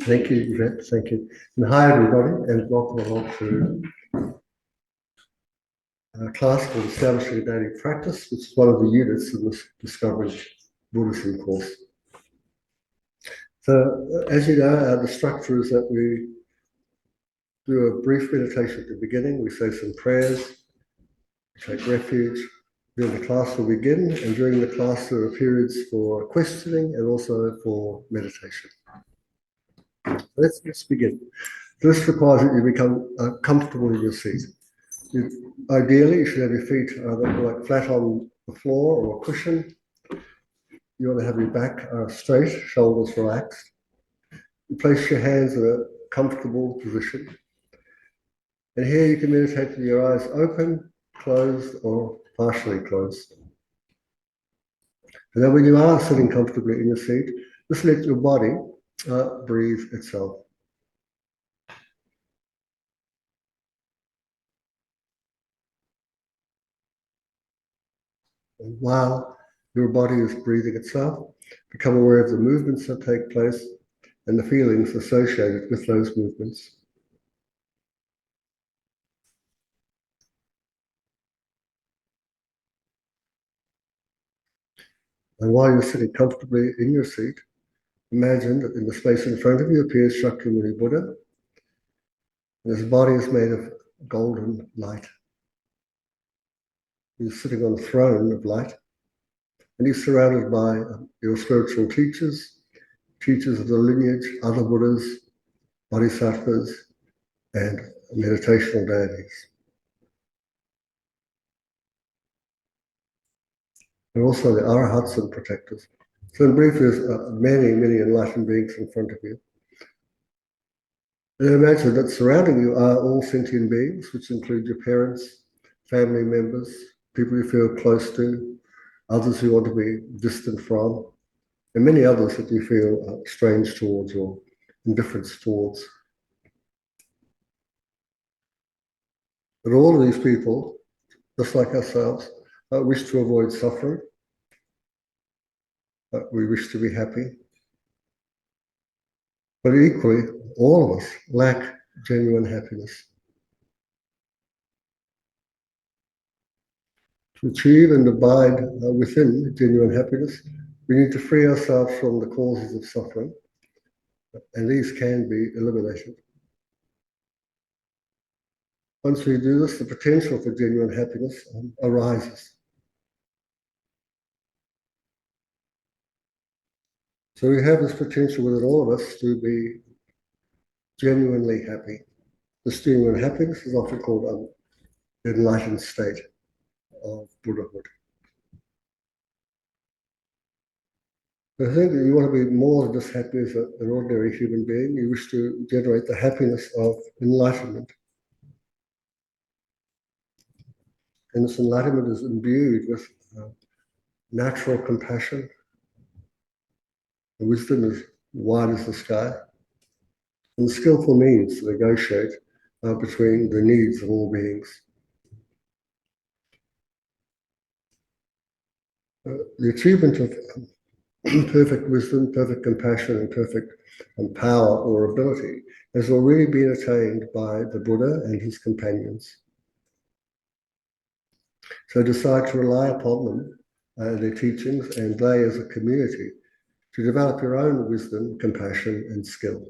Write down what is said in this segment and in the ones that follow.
Thank you, Yvette. Thank you. And hi, everybody, and welcome along to a class called Establishing Daily Practice, which is one of the units in this Discovering Buddhism course. So, as you know, the structure is that we do a brief meditation at the beginning, we say some prayers, we take refuge, then the class will begin, and during the class there are periods for questioning and also for meditation. Let's begin. This requires that you become comfortable in your seat. Ideally, you should have your feet either like flat on the floor or a cushion. You want to have your back straight, shoulders relaxed. You place your hands in a comfortable position. And here you can meditate with your eyes open, closed, or partially closed. And then when you are sitting comfortably in your seat, just let your body breathe itself. And while your body is breathing itself, become aware of the movements that take place and the feelings associated with those movements. And while you're sitting comfortably in your seat, imagine that in the space in front of you appears Shakyamuni Buddha, and his body is made of golden light. He's sitting on a throne of light, and he's surrounded by your spiritual teachers, teachers of the lineage, other Buddhas, bodhisattvas, and meditational deities. And also the arahats and protectors. So in brief, there's many enlightened beings in front of you. And imagine that surrounding you are all sentient beings, which include your parents, family members, people you feel close to, others you want to be distant from, and many others that you feel strange towards or indifference towards. But all of these people, just like ourselves, wish to avoid suffering. We wish to be happy. But equally, all of us lack genuine happiness. To achieve and abide within genuine happiness, we need to free ourselves from the causes of suffering, and these can be eliminated. Once we do this, the potential for genuine happiness arises. So we have this potential within all of us to be genuinely happy. This genuine happiness is often called the enlightened state of Buddhahood. I think that you want to be more than just happy as an ordinary human being. You wish to generate the happiness of enlightenment. And this enlightenment is imbued with natural compassion. The wisdom is wide as the sky. And skillful means to negotiate between the needs of all beings. The achievement of perfect wisdom, perfect compassion, and perfect power or ability has already been attained by the Buddha and his companions. So decide to rely upon them, their teachings, and they as a community to develop your own wisdom, compassion, and skill.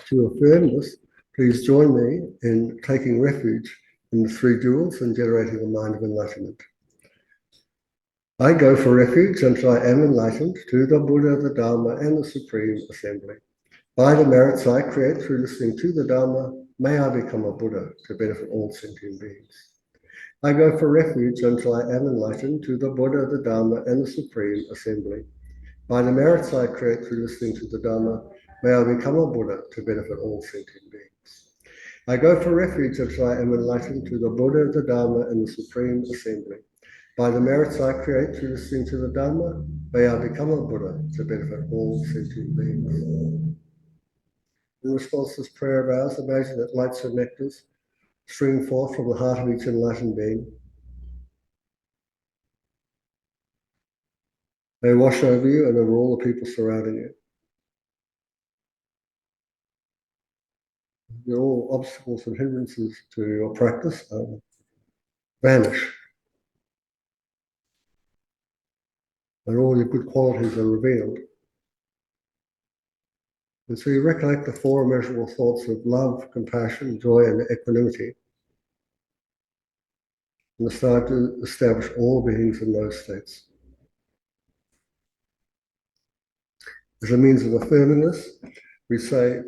To affirm this, please join me in taking refuge in the three jewels and generating a mind of enlightenment. I go for refuge until I am enlightened to the Buddha, the Dharma, and the Supreme Assembly. By the merits I create through listening to the Dharma, may I become a Buddha to benefit all sentient beings. I go for refuge until I am enlightened to the Buddha, the Dharma, and the Supreme Assembly. By the merits I create through listening to the Dharma, may I become a Buddha to benefit all sentient beings. I go for refuge until I am enlightened to the Buddha, the Dharma, and the Supreme Assembly. By the merits I create through listening to the Dharma, may I become a Buddha to benefit all sentient beings. In response to this prayer of ours, imagine that lights and nectars stream forth from the heart of each enlightened being. They wash over you and over all the people surrounding you. All obstacles and hindrances to your practice vanish. And all your good qualities are revealed. And so you recollect the four immeasurable thoughts of love, compassion, joy, and equanimity, and start to establish all beings in those states. As a means of affirming this, we say,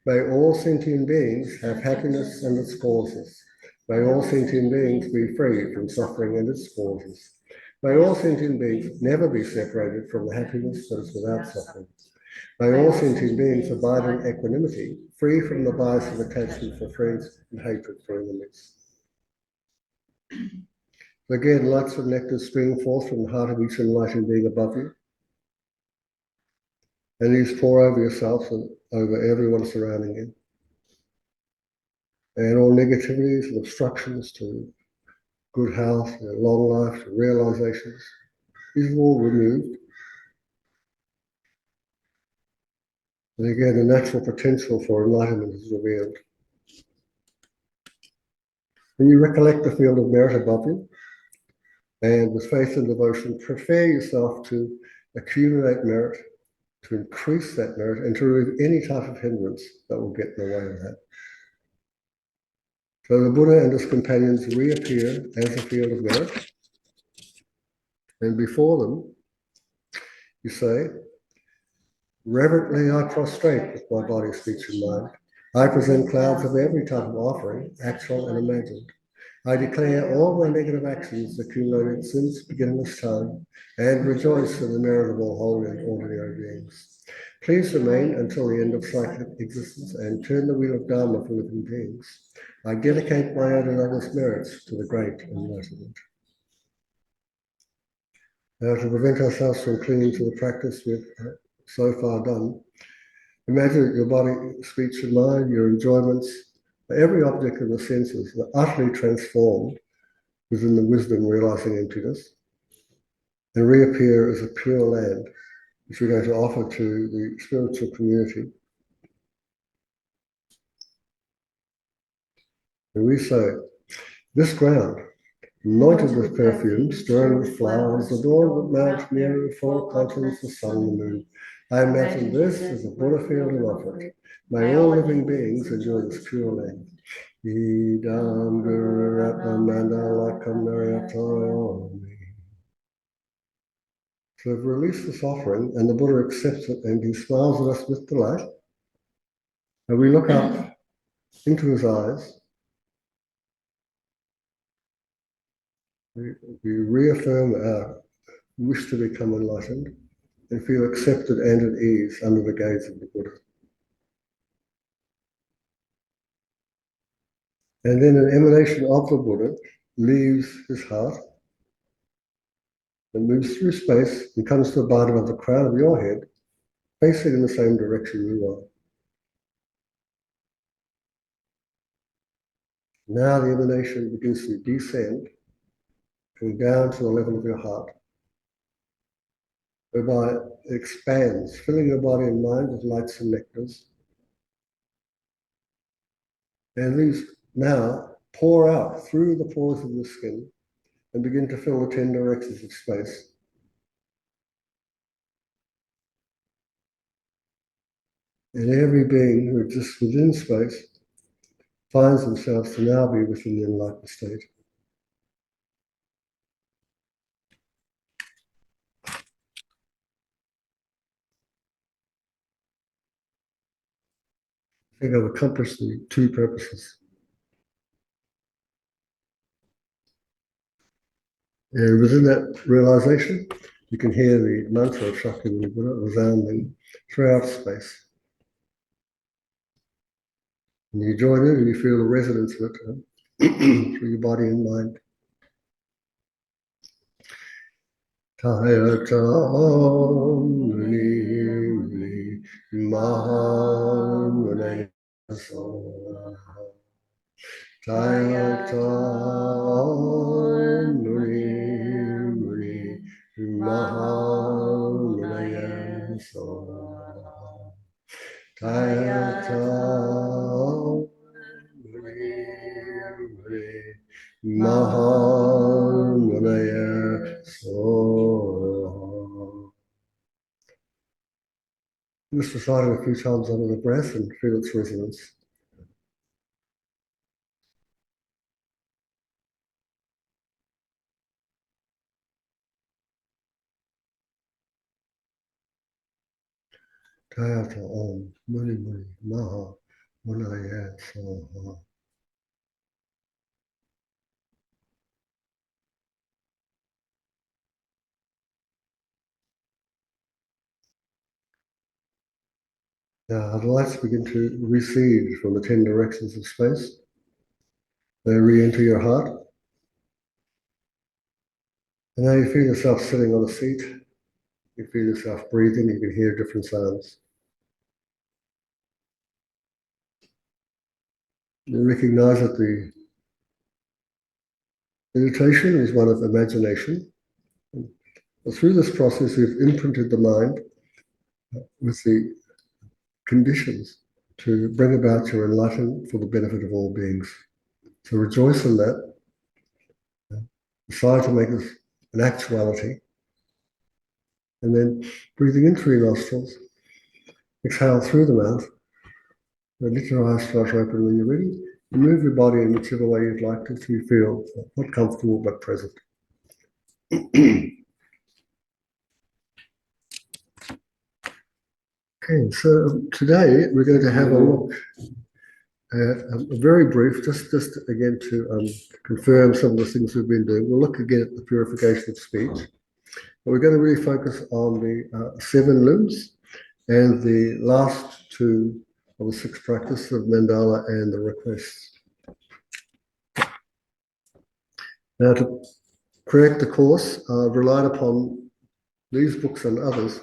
may all sentient beings have happiness and its causes. May all sentient beings be free from suffering and its causes. May all sentient beings never be separated from the happiness that is without suffering. May all sentient beings abide in equanimity, free from the bias of attachment for friends and hatred for enemies. Again, lights of nectar spring forth from the heart of each enlightened being above you. And these pour over yourself and over everyone surrounding you. And all negativities and obstructions to good health, long life, to realisations, these are all removed. And again, the natural potential for enlightenment is revealed. And you recollect the field of merit above you, and with faith and devotion, prepare yourself to accumulate merit, to increase that merit, and to remove any type of hindrance that will get in the way of that. So the Buddha and his companions reappear as a field of merit, and before them, you say, reverently I prostrate with my body, speech, and mind. I present clouds of every type of offering, actual and imagined. I declare all my negative actions accumulated since beginning this time, and rejoice in the merit of all holy and ordinary beings. Please remain until the end of psychic existence and turn the wheel of Dharma for living beings. I dedicate my own and others' merits to the great enlightenment. Now, to prevent ourselves from clinging to the practice we've so far done, imagine that your body, speech, and mind, your enjoyments, every object of the senses are utterly transformed within the wisdom realizing emptiness and reappear as a pure land, which we're going to offer to the spiritual community. And we say, this ground, anointed with perfume, strewn with flowers, adorned with Mount Meru, full of continents, the sun and the moon. I imagine this as a Buddha field and offer it. May all living beings enjoy this pure land. Idam Guru Ratnamandalakam Narayatoyomi. So we've released this offering, and the Buddha accepts it, and he smiles at us with delight. And we look up into his eyes. We reaffirm our wish to become enlightened and feel accepted and at ease under the gaze of the Buddha. And then an emanation of the Buddha leaves his heart and moves through space and comes to abide above the crown of your head, facing in the same direction you are. Now the emanation begins to descend, going down to the level of your heart, whereby it expands, filling your body and mind with lights and nectars. And these now pour out through the pores of the skin and begin to fill the 10 directions of space. And every being who exists within space finds themselves to now be within the enlightened state. I think I've accomplished the two purposes. And within that realization, you can hear the mantra of Shakyamuni Buddha resounding throughout space. And you join in and you feel the resonance of it through your body and mind. Taya Tam Muni Mahamuni Soha. Taya Tam Muni Mahamuni Soha. Tayata Mahamunaya Soha. Just recite it a few times under the breath and feel its resonance. Tayata Om Muni Muni Maha Munaya Soha. Now I'd like to begin to recede from the 10 directions of space. They re-enter your heart. And now you feel yourself sitting on a seat. You feel yourself breathing. You can hear different sounds. You recognize that the meditation is one of imagination. But through this process, you've imprinted the mind with the conditions to bring about your enlightenment for the benefit of all beings. So rejoice in that. Decide to make this an actuality. And then breathing in through your nostrils, exhale through the mouth, and let your eyes start open when you're ready. And move your body in whichever way you'd like to, so you feel not comfortable but present. Okay, so today we're going to have a look at a very brief, just again to confirm some of the things we've been doing. We'll look again at the purification of speech. But we're going to really focus on the 7 limbs and the last 2 of the 6 practices of mandala and the requests. Now, to create the course, I've relied upon these books and others.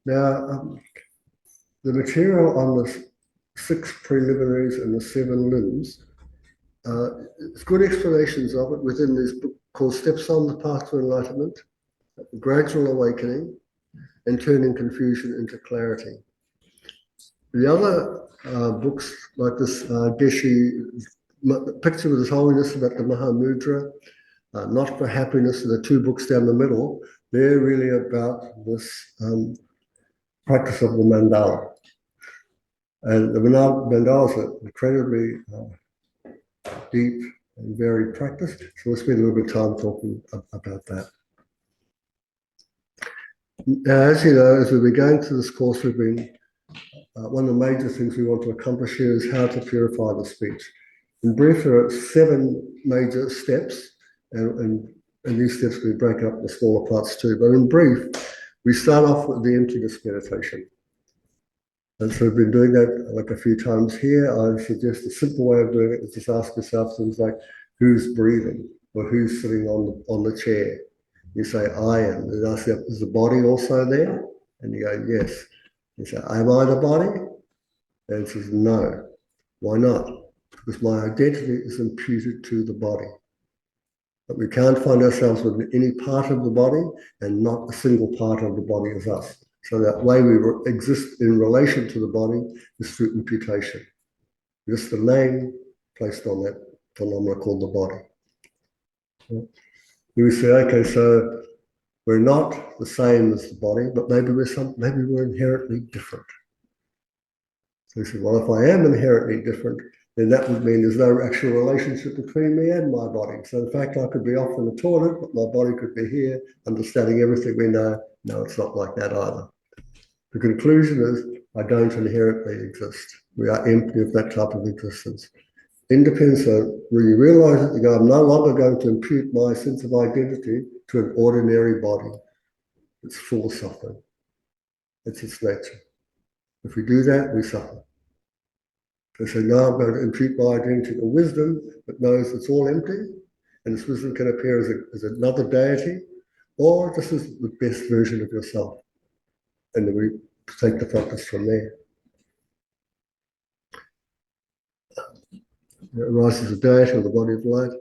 Now, the material on the 6 preliminaries and the 7 limbs, it's good explanations of it within this book called Steps on the Path to Enlightenment, Gradual Awakening, and Turning Confusion into Clarity. The other books, like this Geshe, Picture with His Holiness about the Mahamudra, Not for Happiness, and the 2 books down the middle, they're really about this practice of the mandala. And the mandalas are incredibly deep and varied practice, so we'll spend a little bit of time talking about that. Now, as you know, as we've been going through this course, we've been one of the major things we want to accomplish here is how to purify the speech. In brief, there are 7 major steps, and these steps we break up into smaller parts too. But in brief, we start off with the emptiness meditation. And so we've been doing that like a few times here. I suggest a simple way of doing it is just ask yourself things like, who's breathing? Or who's sitting on the chair? You say, I am. And ask you, is the body also there? And you go, yes. You say, am I the body? And it says, no. Why not? Because my identity is imputed to the body. But we can't find ourselves within any part of the body, and not a single part of the body is us. So that way we exist in relation to the body is through imputation. Just the name placed on that phenomena called the body. We say, okay, so we're not the same as the body, but maybe we're inherently different. So we say, well, if I am inherently different, then that would mean there's no actual relationship between me and my body. So in fact, I could be off in the toilet, but my body could be here, understanding everything we know. No, it's not like that either. The conclusion is, I don't inherently exist. We are empty of that type of existence. Independence, so when you realize it, you go, I'm no longer going to impute my sense of identity to an ordinary body. It's full of suffering. It's its nature. If we do that, we suffer. So now I'm going to impute my identity to wisdom that knows it's all empty, and this wisdom can appear as another deity, or just as the best version of yourself. And then we take the practice from there. It arises a deity or the body of light.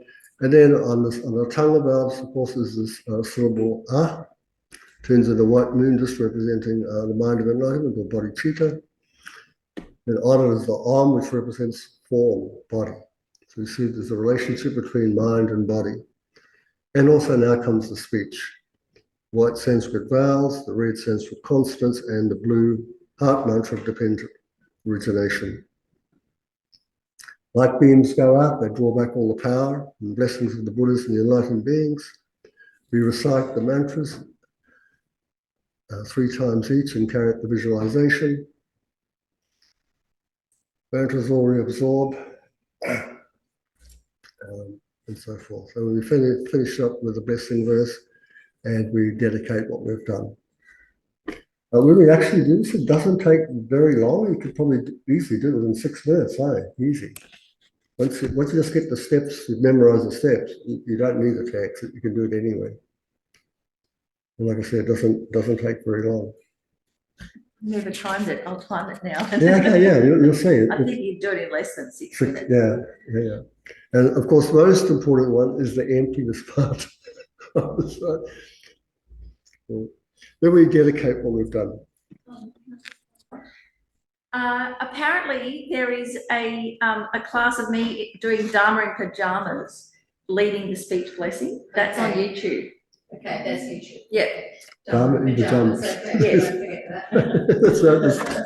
And then on the tongue of ours, of course, is this syllable ah. turns into a white moon, just representing the mind of enlightenment, or bodhicitta. Then Ana is the arm, which represents form, body. So you see there's a relationship between mind and body. And also now comes the speech. White Sanskrit vowels, the red Sanskrit consonants, and the blue heart mantra of dependent origination. Light beams go out, they draw back all the power and blessings of the Buddhas and the enlightened beings. We recite the mantras 3 times each and carry out the visualization. Mantras all reabsorb, and so forth. So we finish up with the blessing verse and we dedicate what we've done. When we actually do this, it doesn't take very long. You could probably easily do it within 6 minutes, easy. Once you just get the steps, you memorize the steps, you don't need the text, you can do it anyway. And like I said, it doesn't take very long. Never timed it. I'll time it now. Yeah, okay, yeah, you'll see it. I think you do it in less than 6 minutes. Yeah. And of course, the most important one is the emptiness part. Then we dedicate what we've done. Apparently, there is a class of me doing Dharma in pajamas, leading the speech blessing. That's on YouTube. Okay, that's YouTube. Yeah. Dharma in pajamas. Okay. Yes.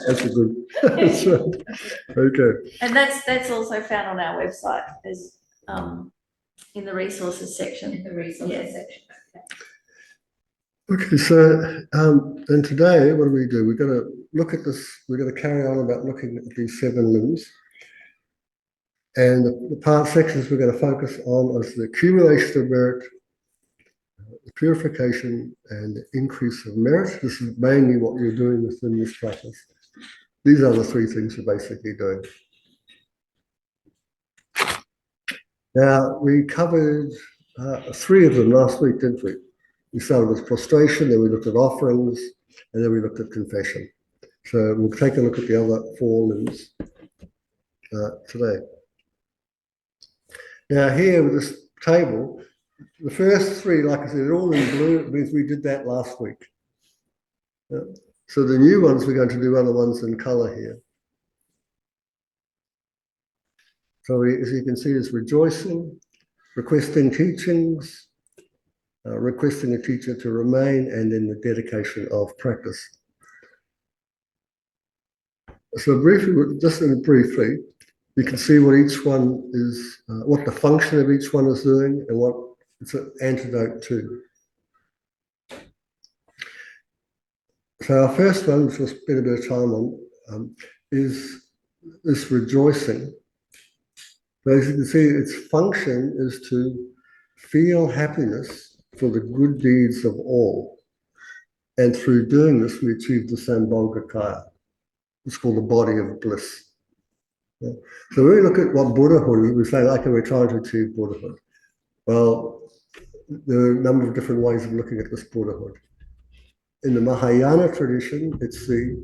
That's a good. That's right. Okay. And that's also found on our website as in the resources section. In the resources section. Okay, so and today, what do? We're going to look at this. We're going to carry on about looking at these 7 limbs, and the part sections we're going to focus on is the accumulation of merit, the purification, and the increase of merit. This is mainly what you're doing within this practice. These are the 3 things you're basically doing. Now, we covered 3 of them last week, didn't we? We started with prostration, then we looked at offerings, and then we looked at confession. So we'll take a look at the other 4 limbs today. Now here with this table, the first 3, like I said, they're all in blue. It means we did that last week. So the new ones, we're going to do other ones in color here. So as you can see, there's rejoicing, requesting teachings, requesting a teacher to remain, and then the dedication of practice. So briefly, briefly, you can see what each one is, what the function of each one is doing, and what it's an antidote to. So our first one, which we'll spend a bit of time on, is this rejoicing. So as you can see, its function is to feel happiness for the good deeds of all. And through doing this, we achieve the Sambhogakaya. It's called the body of bliss. Yeah. So when we look at what Buddhahood is, we say, okay, we're trying to achieve Buddhahood. Well, there are a number of different ways of looking at this Buddhahood. In the Mahayana tradition, it's the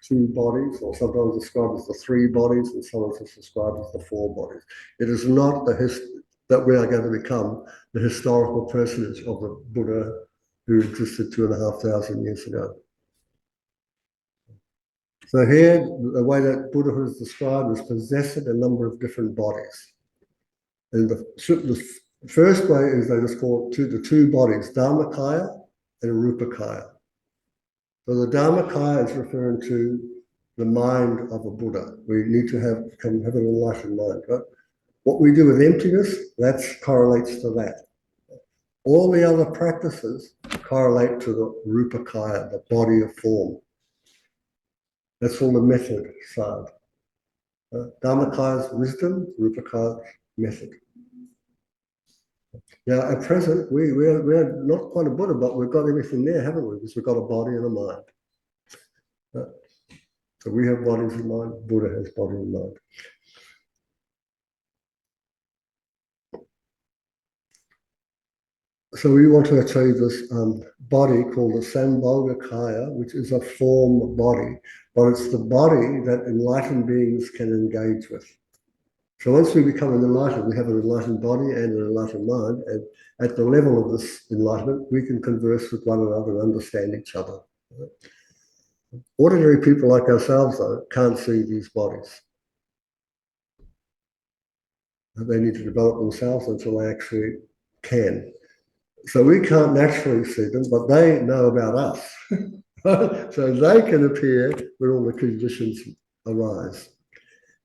2 bodies, or sometimes described as the 3 bodies, and sometimes it's described as the 4 bodies. It is not that we are going to become the historical personage of the Buddha who existed 2,500 years ago. So here, the way that Buddhahood is described is possessing a number of different bodies. And the first way is they just call it the 2 bodies, Dharmakaya and Rupakaya. So the Dharmakaya is referring to the mind of a Buddha. We need to have an enlightened mind, right? What we do with emptiness, that correlates to that. All the other practices correlate to the Rupakaya, the body of form. That's all the method side. Dharmakaya is wisdom, Rupakaya is method. Now, at present, we're not quite a Buddha, but we've got everything there, haven't we? Because we've got a body and a mind. So we have bodies and mind, Buddha has body and mind. So we want to achieve this body called the Sambhogakaya, which is a form body, but it's the body that enlightened beings can engage with. So once we become enlightened, we have an enlightened body and an enlightened mind, and at the level of this enlightenment, we can converse with one another and understand each other. Ordinary people like ourselves, though, can't see these bodies. They need to develop themselves until they actually can. So we can't naturally see them, but they know about us. So they can appear when all the conditions arise.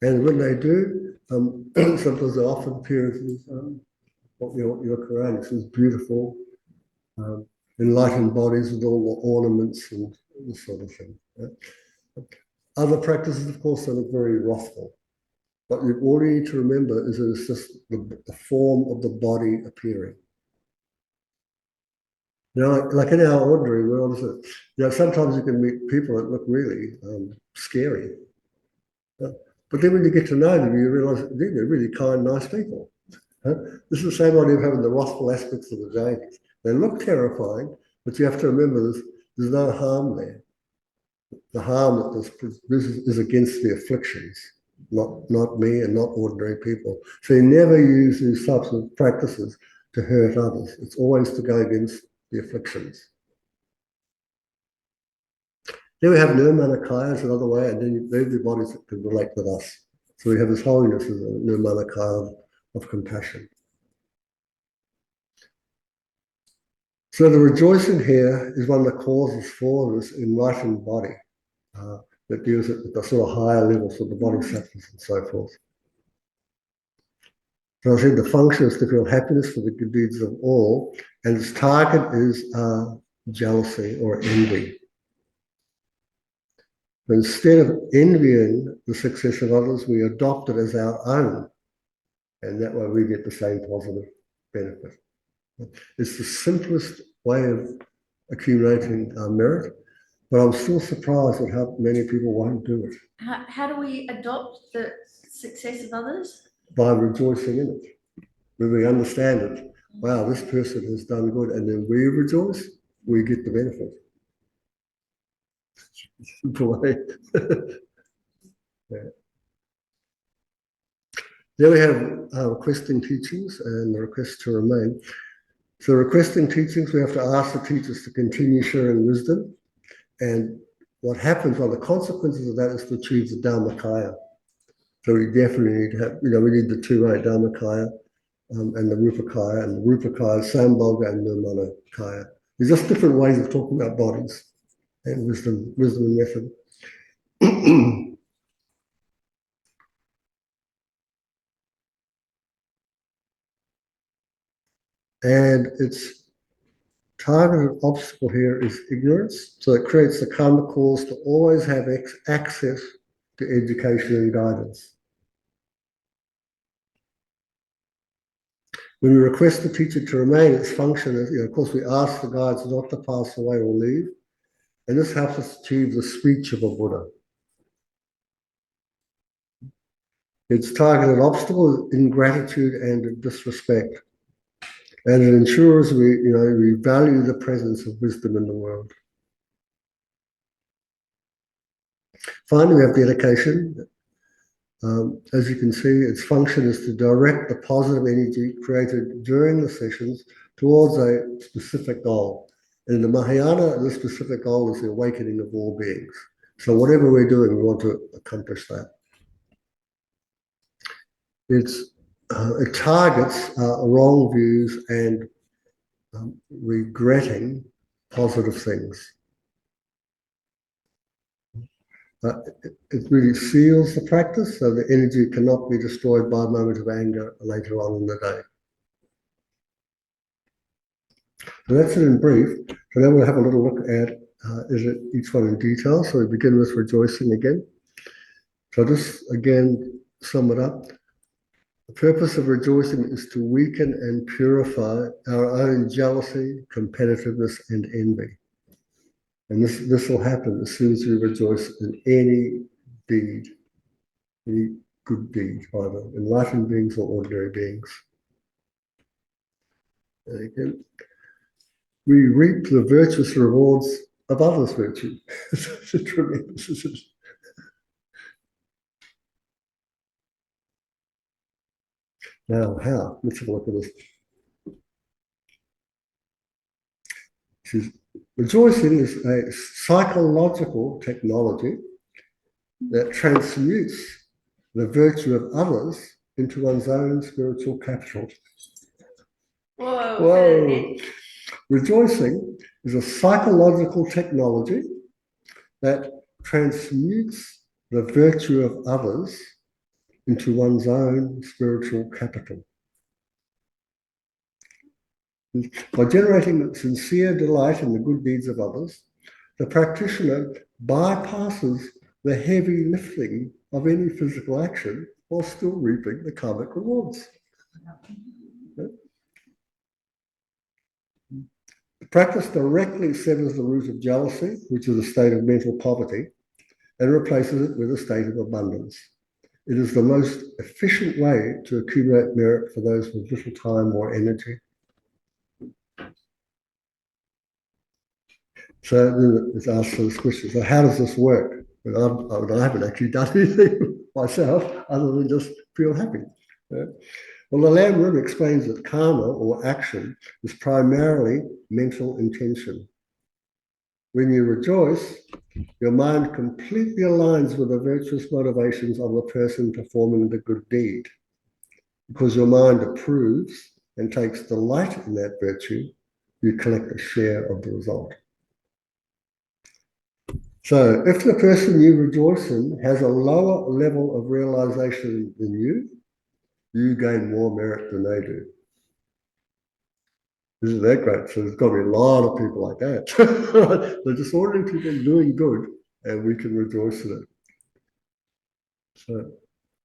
And when they do, sometimes they often appear as what your Quran is, beautiful, enlightened bodies with all the ornaments and this sort of thing. Other practices, of course, they look very wrathful. But all you need to remember is that it's just the form of the body appearing. You know, like in our ordinary world, sometimes you can meet people that look really scary. But then when you get to know them, you realize they're really kind, nice people. This is the same idea of having the wrathful aspects of the Jainis. They look terrifying, but you have to remember there's no harm there. The harm that is against the afflictions, not me and not ordinary people. So you never use these types of practices to hurt others. It's always to go against the afflictions. Then we have nirmanakaya as another way, and then they're the bodies that can relate with us. So we have this holiness as a nirmanakaya of compassion. So the rejoicing here is one of the causes for this enlightened body that deals with the sort of higher levels of the bodhisattvas and so forth. So I said the function is to feel happiness for the good deeds of all, and its target is jealousy or envy. But instead of envying the success of others, we adopt it as our own, and that way we get the same positive benefit. It's the simplest way of accumulating merit, but I'm still surprised at how many people won't do it. How do we adopt the success of others? By rejoicing in it. When we understand it, wow, this person has done good, and then we rejoice, we get the benefit. Simple way. Yeah. Then we have requesting teachings and the request to remain. So requesting teachings, we have to ask the teachers to continue sharing wisdom. And what happens, well, the consequences of that is to achieve the Dharmakaya. So we definitely need to have, we need the two-way Dharmakaya and the Rupakaya. And the Rupakaya is Sambhoga and Nirmanakaya. There's just different ways of talking about bodies and wisdom and method. And its targeted obstacle here is ignorance. So it creates the karma cause to always have access to education and guidance. When we request the teacher to remain, its function is, of course, we ask the guides not to pass away or leave. And this helps us achieve the speech of a Buddha. Its targeted obstacle is ingratitude and disrespect. And it ensures we value the presence of wisdom in the world. Finally, we have dedication. As you can see, its function is to direct the positive energy created during the sessions towards a specific goal. And in the Mahayana, the specific goal is the awakening of all beings. So whatever we're doing, we want to accomplish that. It targets wrong views and regretting positive things. It really seals the practice so the energy cannot be destroyed by a moment of anger later on in the day. So that's it in brief. So now we'll have a little look at each one in detail. So we begin with rejoicing again. So just again, sum it up. The purpose of rejoicing is to weaken and purify our own jealousy, competitiveness, and envy. And this will happen as soon as we rejoice in any deed, any good deed, either enlightened beings or ordinary beings. And again, we reap the virtuous rewards of others' virtue. It's tremendous. Now, how? Let's have a look at this. Rejoicing is a psychological technology that transmutes the virtue of others into one's own spiritual capital. Whoa. Whoa. Rejoicing is a psychological technology that transmutes the virtue of others into one's own spiritual capital. By generating sincere delight in the good deeds of others, the practitioner bypasses the heavy lifting of any physical action while still reaping the karmic rewards. The practice directly severs the root of jealousy, which is a state of mental poverty, and replaces it with a state of abundance. It is the most efficient way to accumulate merit for those with little time or energy. So then it's asked this question, so how does this work? I haven't actually done anything myself other than just feel happy. Well, the Lam Rim explains that karma or action is primarily mental intention. When you rejoice, your mind completely aligns with the virtuous motivations of the person performing the good deed. Because your mind approves and takes delight in that virtue, you collect a share of the result. So if the person you rejoice in has a lower level of realization than you, you gain more merit than they do. Isn't that great? So there's got to be a lot of people like that. They're just ordinary people doing good, and we can rejoice in it. So,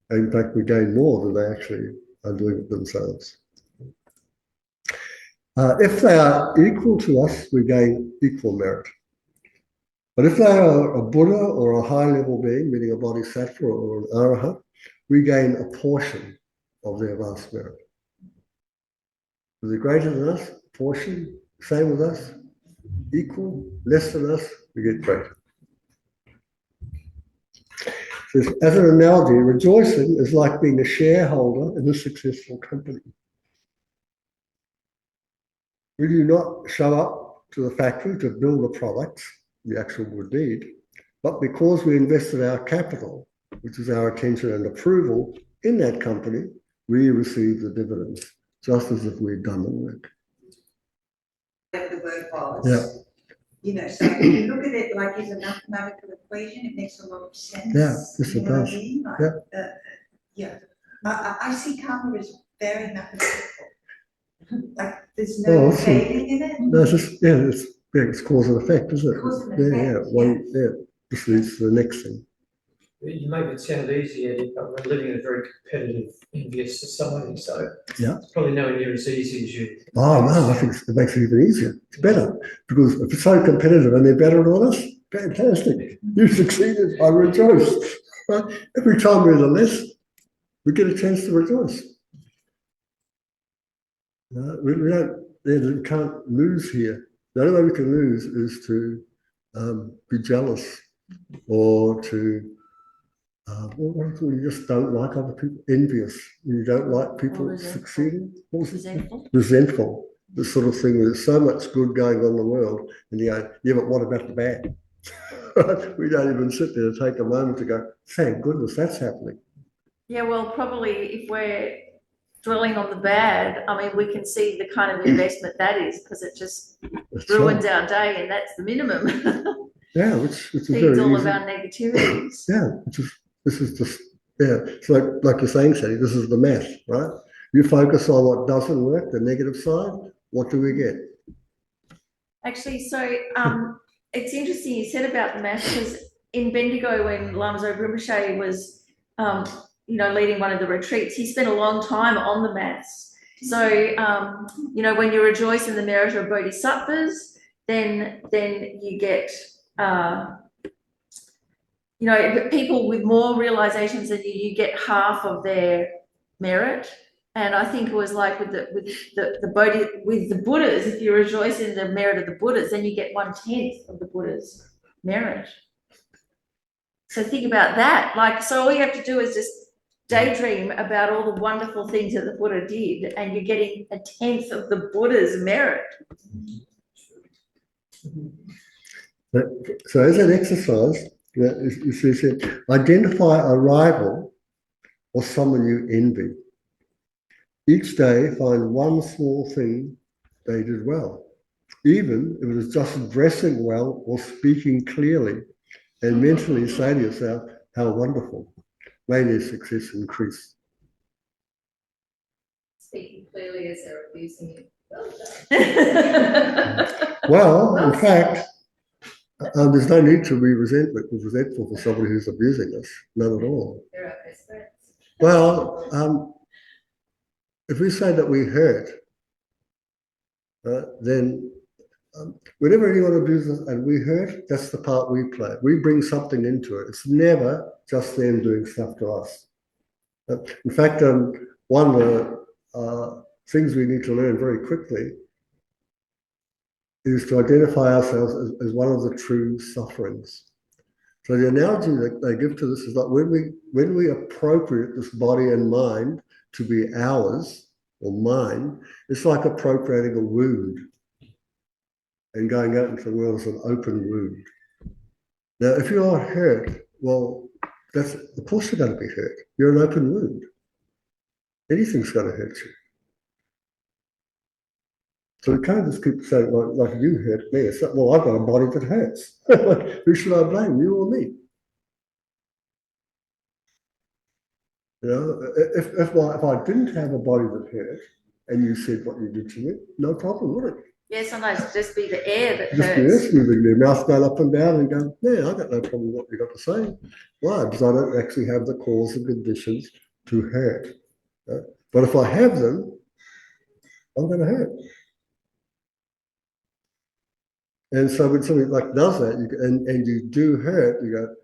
in fact, we gain more than they actually are doing it themselves. If they are equal to us, we gain equal merit. But if they are a Buddha or a high-level being, meaning a bodhisattva or an arahant, we gain a portion of their vast merit. Is it greater than us? Portion? Same with us? Equal? Less than us? We get greater. As an analogy, rejoicing is like being a shareholder in a successful company. We do not show up to the factory to build the products, the actual good deed, but because we invested our capital, which is our attention and approval in that company, we receive the dividends, just as if we'd done the work. The word was. Yeah. You know, so if you look at it like it's a mathematical equation, it makes a lot of sense. Yeah, yes, it does. I mean? Like, yeah. I see karma as very mathematical. Like there's no failing in it. No, it's just, it's cause and effect, isn't it? Cause and effect, This leads to the next thing. You make it sound easier, but we're living in a very competitive, envious society, so it's probably nowhere near as easy as you. Oh, no, I think it makes it even easier. It's better, because if it's so competitive and they're better than us, fantastic. You succeeded, I rejoice. Right? Every time we're the less, we get a chance to rejoice. We can't lose here. The only way we can lose is to be jealous or to you just don't like other people, envious. You don't like people succeeding. Resentful. Resentful. The sort of thing. There's so much good going on in the world, and you go, yeah, but what about the bad? We don't even sit there to take a moment to go, thank goodness that's happening. Yeah, well, probably if we're dwelling on the bad, I mean, we can see the kind of investment that is, because it just ruins our day, and that's the minimum. Yeah, which is feeds all of our negativities. Yeah, this is just, so like you're saying, Sadie, this is the math, right? You focus on what doesn't work, the negative side, what do we get? Actually, so it's interesting you said about the math, because in Bendigo, when Lam Rinpoche was, leading one of the retreats, he spent a long time on the maths. So, when you rejoice in the merit of bodhisattvas, then you get people with more realizations than you get half of their merit. And I think it was like with the Buddhas, if you rejoice in the merit of the Buddhas, then you get 1/10 of the Buddha's merit. So think about that. So all you have to do is just daydream about all the wonderful things that the Buddha did, and you're getting a tenth of the Buddha's merit. So as an exercise, you said, identify a rival or someone you envy. Each day, find one small thing they did well, even if it was just dressing well or speaking clearly, and mentally say to yourself, how wonderful. May their success increase. Speaking clearly as they're abusing you. Well, in fact, there's no need to be resentful for somebody who's abusing us. None at all. They're our best friends. Well, if we say that we hurt, then whenever anyone abuses us and we hurt, that's the part we play. We bring something into it. It's never just them doing stuff to us. In fact, one of the things we need to learn very quickly is to identify ourselves as one of the true sufferings. So the analogy that they give to this is that when we appropriate this body and mind to be ours or mine, it's like appropriating a wound and going out into the world as an open wound. Now, if you are hurt, well, of course you're going to be hurt. You're an open wound. Anything's going to hurt you. So we can't just keep saying, like you hurt me. It's like, well, I've got a body that hurts. Who should I blame, you or me? You know, if I didn't have a body that hurt, and you said what you did to me, no problem, would it? Yeah, sometimes it'd just be the air that Just hurts. be moving their mouth going up and down and going, yeah, I got no problem with what you got to say. Why? Because I don't actually have the cause and conditions to hurt. But if I have them, I'm going to hurt. And so when somebody like does that, and you do hurt, you go,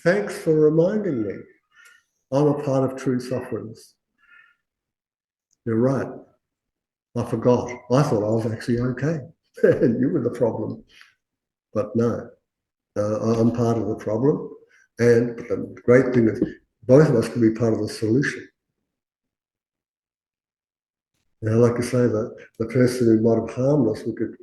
thanks for reminding me. I'm a part of true sufferings. You're right. I forgot. I thought I was actually okay. And you were the problem. But no, I'm part of the problem. And the great thing is both of us can be part of the solution. Now, like I say, the person who might have harmed us, we could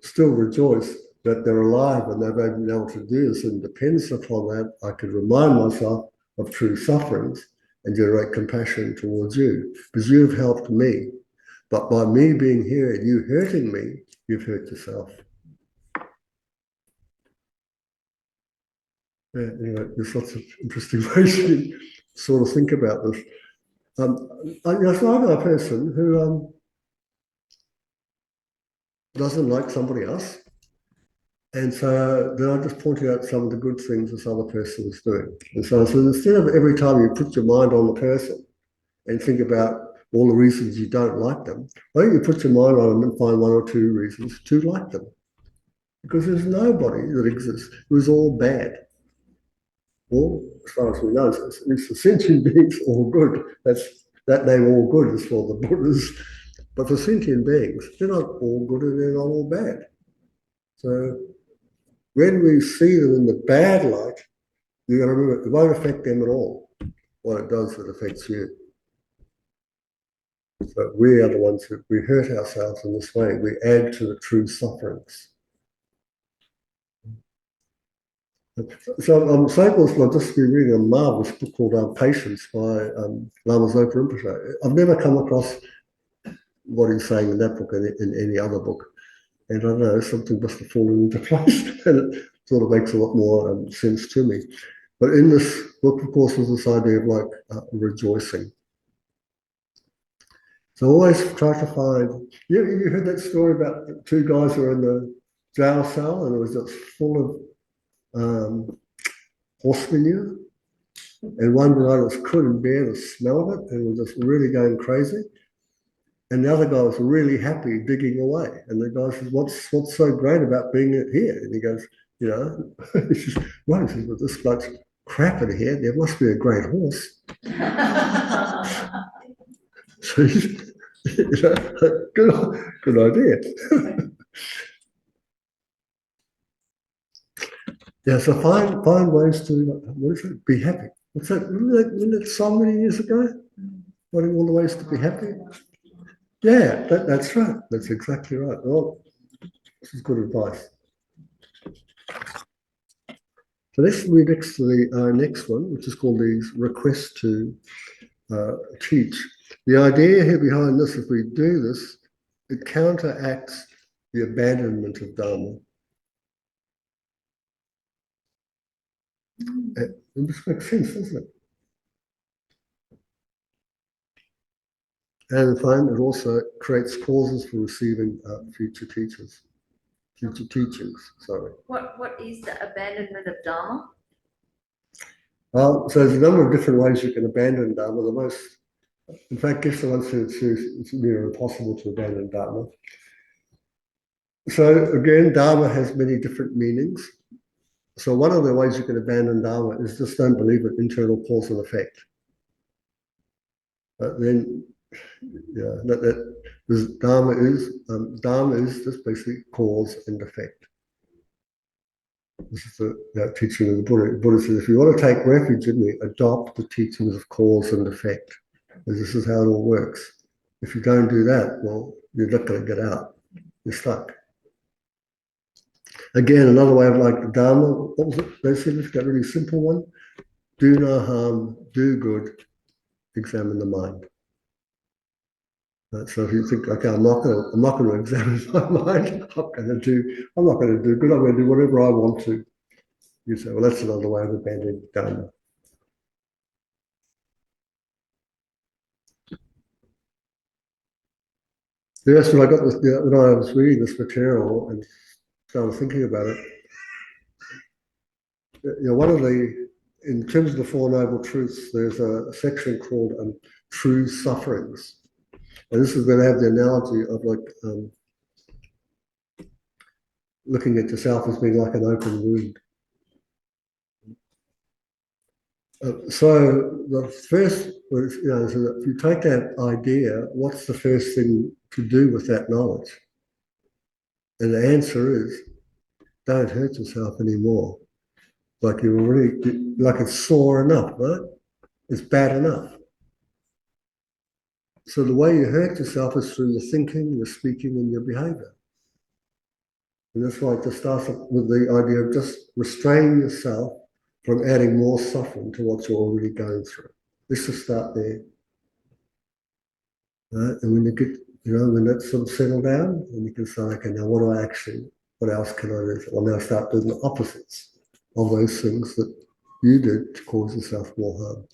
still rejoice that they're alive and they've been able to do this. And depends upon that, I could remind myself of true sufferings and generate compassion towards you, because you've helped me. But by me being here and you hurting me, you've hurt yourself. Yeah, anyway, there's lots of interesting ways to sort of think about this. So I know a person who doesn't like somebody else. And so then I just pointed out some of the good things this other person was doing. And so instead of every time you put your mind on the person and think about all the reasons you don't like them, why don't you put your mind on them and find one or two reasons to like them? Because there's nobody that exists who's all bad. Well, as far as we know, it's the sentient beings all good. That name all good is for the Buddhas. But for sentient beings, they're not all good and they're not all bad. So when we see them in the bad light, you've got to remember, it won't affect them at all. What it does, it affects you. So we are the ones who we hurt ourselves in this way. We add to the true sufferings. So I'm I'll just be reading a marvelous book called Patience by Lama Rinpoche. I've never come across what he's saying in that book and in any other book. And I don't know, something must have fallen into place and it sort of makes a lot more sense to me. But in this book, of course, was this idea of like rejoicing. So always try to find, you heard that story about the two guys who were in the jail cell and it was just full of horse manure. And one guy just couldn't bear the smell of it and was just really going crazy. And the other guy was really happy digging away. And the guy says, what's so great about being here? And he goes, he says, well, he says, with this much crap in here, there must be a great horse. So good idea. Yeah, so find ways to be happy. What's that? Remember that song many years ago? Finding all the ways to be happy? Yeah, that's right. That's exactly right. Well, this is good advice. So let's move next to the next one, which is called the request to teach. The idea here behind this, if we do this, it counteracts the abandonment of Dharma. It just makes sense, doesn't it? And finally, it also creates causes for receiving future teachings. Sorry. What is the abandonment of Dharma? Well, so there's a number of different ways you can abandon Dharma. The most, in fact, Geshe once said it's near impossible to abandon Dharma. So again, Dharma has many different meanings. So one of the ways you can abandon Dharma is just don't believe in internal cause and effect. Then, yeah, Dharma is just basically cause and effect. This is the teaching of the Buddha. The Buddha says, if you want to take refuge in me, adopt the teachings of cause and effect. Because this is how it all works. If you don't do that, well, you're not going to get out. You're stuck. Again, another way of like the Dharma, what was it? They said it's that really simple one. Do no harm, do good, examine the mind. So if you think, okay, I'm not going to examine my mind. I'm not going to do good. I'm going to do whatever I want to. You say, well, that's another way of abandoning Dharma. Yes, when I got this, when I was reading this material and started thinking about it, one of the, in terms of the Four Noble Truths, there's a section called True Sufferings. And this is going to have the analogy of like looking at yourself as being like an open wound. So the first, so that if you take that idea, what's the first thing to do with that knowledge? And the answer is, don't hurt yourself anymore. Like you're already, like it's sore enough, right? It's bad enough. So the way you hurt yourself is through your thinking, your speaking, and your behavior. And that's why it just starts with the idea of just restraining yourself from adding more suffering to what you're already going through. Let's just start there. Right? And when you get, when that's sort of settled down, and you can say, okay, now what else can I do? Well, now start doing the opposites of those things that you did to cause yourself more harm.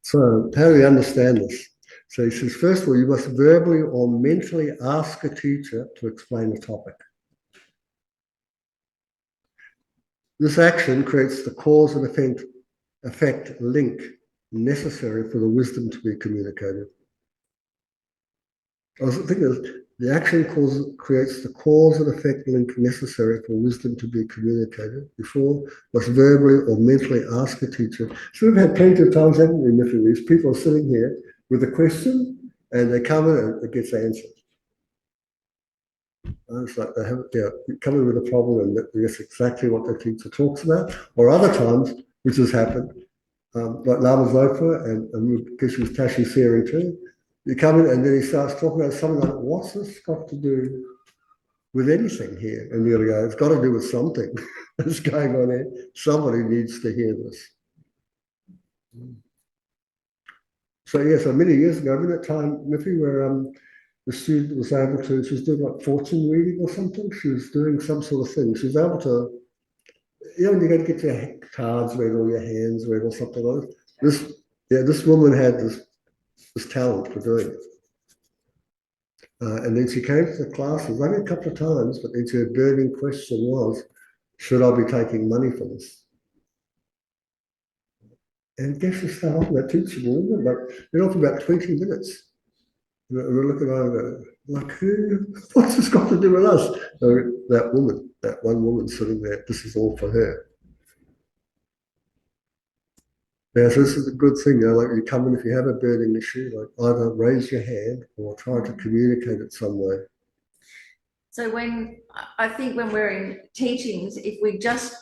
So how do we understand this? So he says, first of all, you must verbally or mentally ask a teacher to explain the topic. This action creates the cause and effect link necessary for the wisdom to be communicated. I was thinking the action creates the cause and effect link necessary for wisdom to be communicated. Before, must verbally or mentally ask a teacher. So we've had plenty of times, haven't we, Miffy? These people are sitting here with a question and they come in and it gets answered. And it's like they have, come in with a problem and that's exactly what the teacher talks about. Or other times, which has happened, like Lama Zopa and Geshe Tashi sharing too. You come in and then he starts talking about something like, what's this got to do with anything here? And you go, it's got to do with something that's going on here. Somebody needs to hear this. So many years ago, remember that time, Miffy, where the student was able to, she was doing like fortune reading or something. She was doing some sort of thing. She was able to, when you go to get your cards read or your hands read or something like this. This woman had this talent for doing it. And then she came to the classes only a couple of times, but then her burning question was, should I be taking money for this? And guess we started off that teaching, remember? But they're off about 20 minutes. We're looking over, like, what's this got to do with us? So that one woman sitting there, this is all for her. Yeah, so this is a good thing, like you come in, if you have a burning issue, like either raise your hand or try to communicate it some way. So I think when we're in teachings, if we just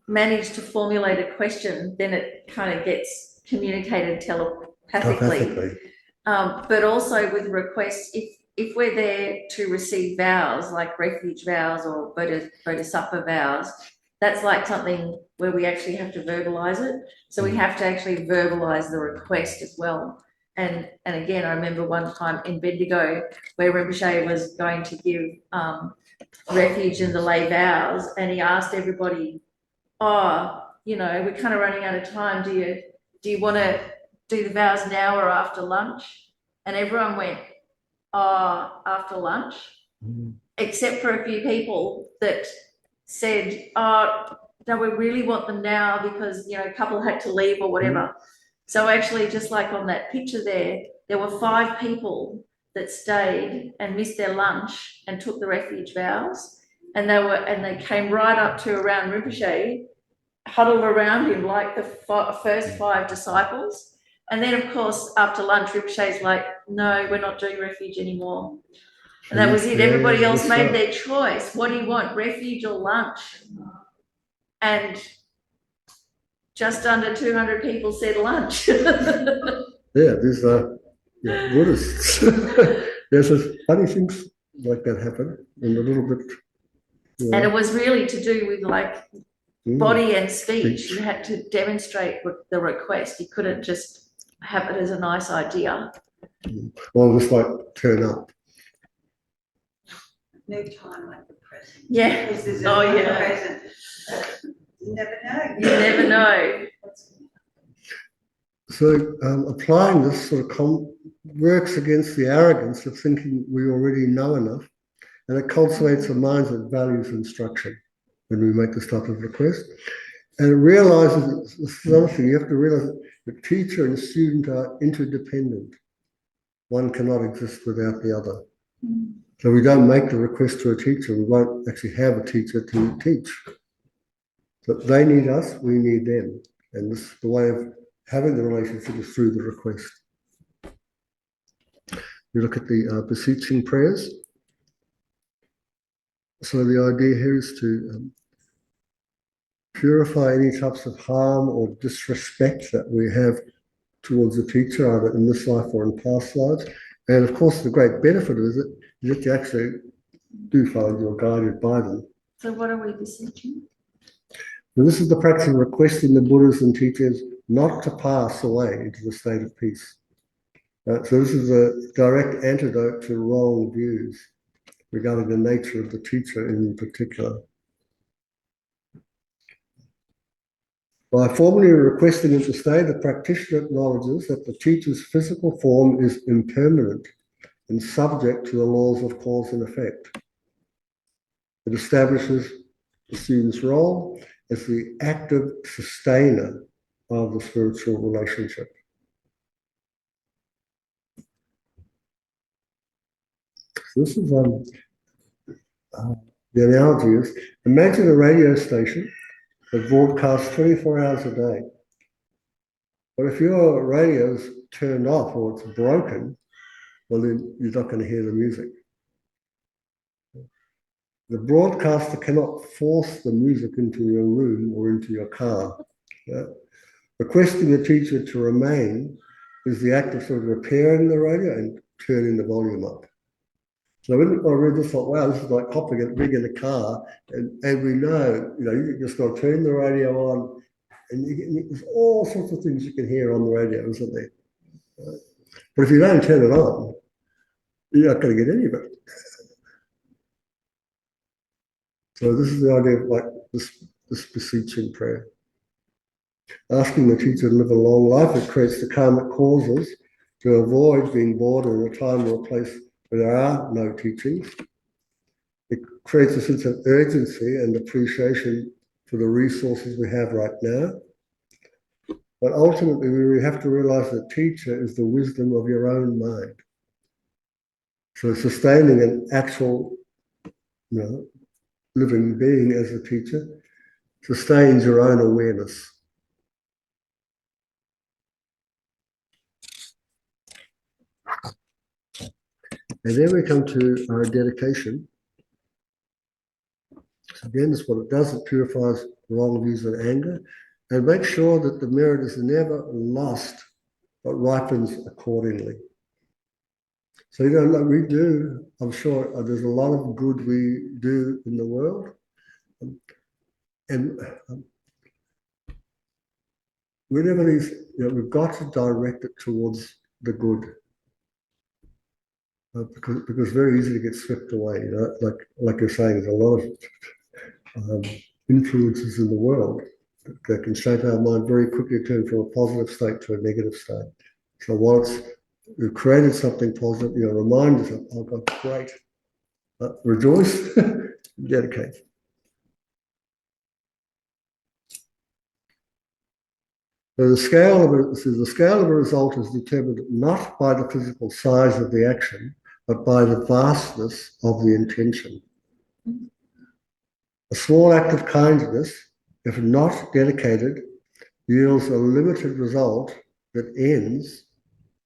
manage to formulate a question, then it kind of gets communicated telepathically. But also with requests, if we're there to receive vows, like refuge vows or bodhisattva vows, that's like something where we actually have to verbalize it. So we have to actually verbalize the request as well. And again, I remember one time in Bendigo where Rinpoche was going to give refuge and the lay vows, and he asked everybody, "Oh, you know, we're kind of running out of time. Do you want to do the vows now or after lunch?" And everyone went, "Oh, after lunch," except for a few people that said, "Oh, no, we really want them now because, you know, a couple had to leave or whatever." So actually, just like on that picture there were 5 people that stayed and missed their lunch and took the refuge vows, and they came right up to around Rinpoche, huddled around him like the first 5 disciples. And then, of course, after lunch, Rinpoche's like, "No, we're not doing refuge anymore." And that was it. Everybody else made their choice. What do you want, refuge or lunch? And just under 200 people said lunch. Yeah, these are Buddhists. There's funny things like that happen, and a little bit. And it was really to do with like body and speech. You had to demonstrate the request. You couldn't just have it as a nice idea. Well, just like turn up. No time like the present. Yeah. Because there's Oh, another yeah. present. You never know. You never know. So applying this sort of works against the arrogance of thinking we already know enough, and it cultivates a mind that values instruction when we make this type of request. And it realizes, this is another thing, you have to realize that the teacher and student are interdependent. One cannot exist without the other. So we don't make the request to a teacher, we won't actually have a teacher to teach. So they need us, we need them. And this, the way of having the relationship is through the request. You look at the beseeching prayers. So the idea here is to purify any types of harm or disrespect that we have towards the teacher, either in this life or in past lives. And of course, the great benefit of it is that you actually do find you're guided by them. So what are we beseeching? And this is the practice of requesting the Buddhas and teachers not to pass away into the state of peace. So this is a direct antidote to wrong views regarding the nature of the teacher in particular. By formally requesting it to stay, the practitioner acknowledges that the teacher's physical form is impermanent and subject to the laws of cause and effect. It establishes the student's role as the active sustainer of the spiritual relationship. So this is the analogy is, imagine a radio station that broadcasts 24 hours a day. But if your radio's turned off or it's broken, well, then you're not going to hear the music. The broadcaster cannot force the music into your room or into your car. Yeah? Requesting the teacher to remain is the act of sort of repairing the radio and turning the volume up. So when I read this, I thought, wow, this is like hopping a rig in a car, and we know, you just got to turn the radio on, and there's all sorts of things you can hear on the radio, isn't there? But if you don't turn it on, you're not going to get any of it. So this is the idea of like this beseeching prayer. Asking the teacher to live a long life, it creates the karmic causes to avoid being born in a time or a place where there are no teachings. It creates a sense of urgency and appreciation for the resources we have right now. But ultimately, we have to realize that teacher is the wisdom of your own mind. So sustaining an actual, living being as a teacher sustains your own awareness. And then we come to our dedication. again, is what it does. It purifies wrong views and anger, and makes sure that the merit is never lost, but ripens accordingly. So, you know, like we do, I'm sure there's a lot of good we do in the world. And whenever these, you know, we've got to direct it towards the good. Because very easy to get swept away, you know, like you're saying, there's a lot of influences in the world that can shape our mind very quickly, turn from a positive state to a negative state. So once we've created something positive, you know, remind us, oh God, great, rejoice, dedicate. So the scale of a result is determined not by the physical size of the action, but by the vastness of the intention. A small act of kindness, if not dedicated, yields a limited result that ends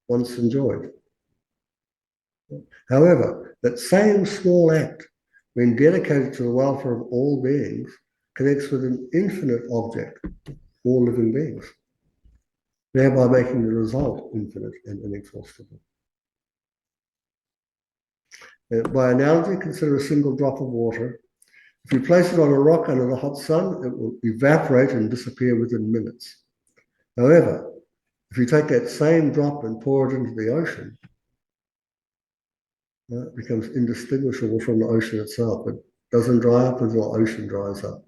once enjoyed. However, that same small act, when dedicated to the welfare of all beings, connects with an infinite object, all living beings, thereby making the result infinite and inexhaustible. By analogy, consider a single drop of water. If you place it on a rock under the hot sun, it will evaporate and disappear within minutes. However, if you take that same drop and pour it into the ocean, it becomes indistinguishable from the ocean itself. It doesn't dry up until the ocean dries up.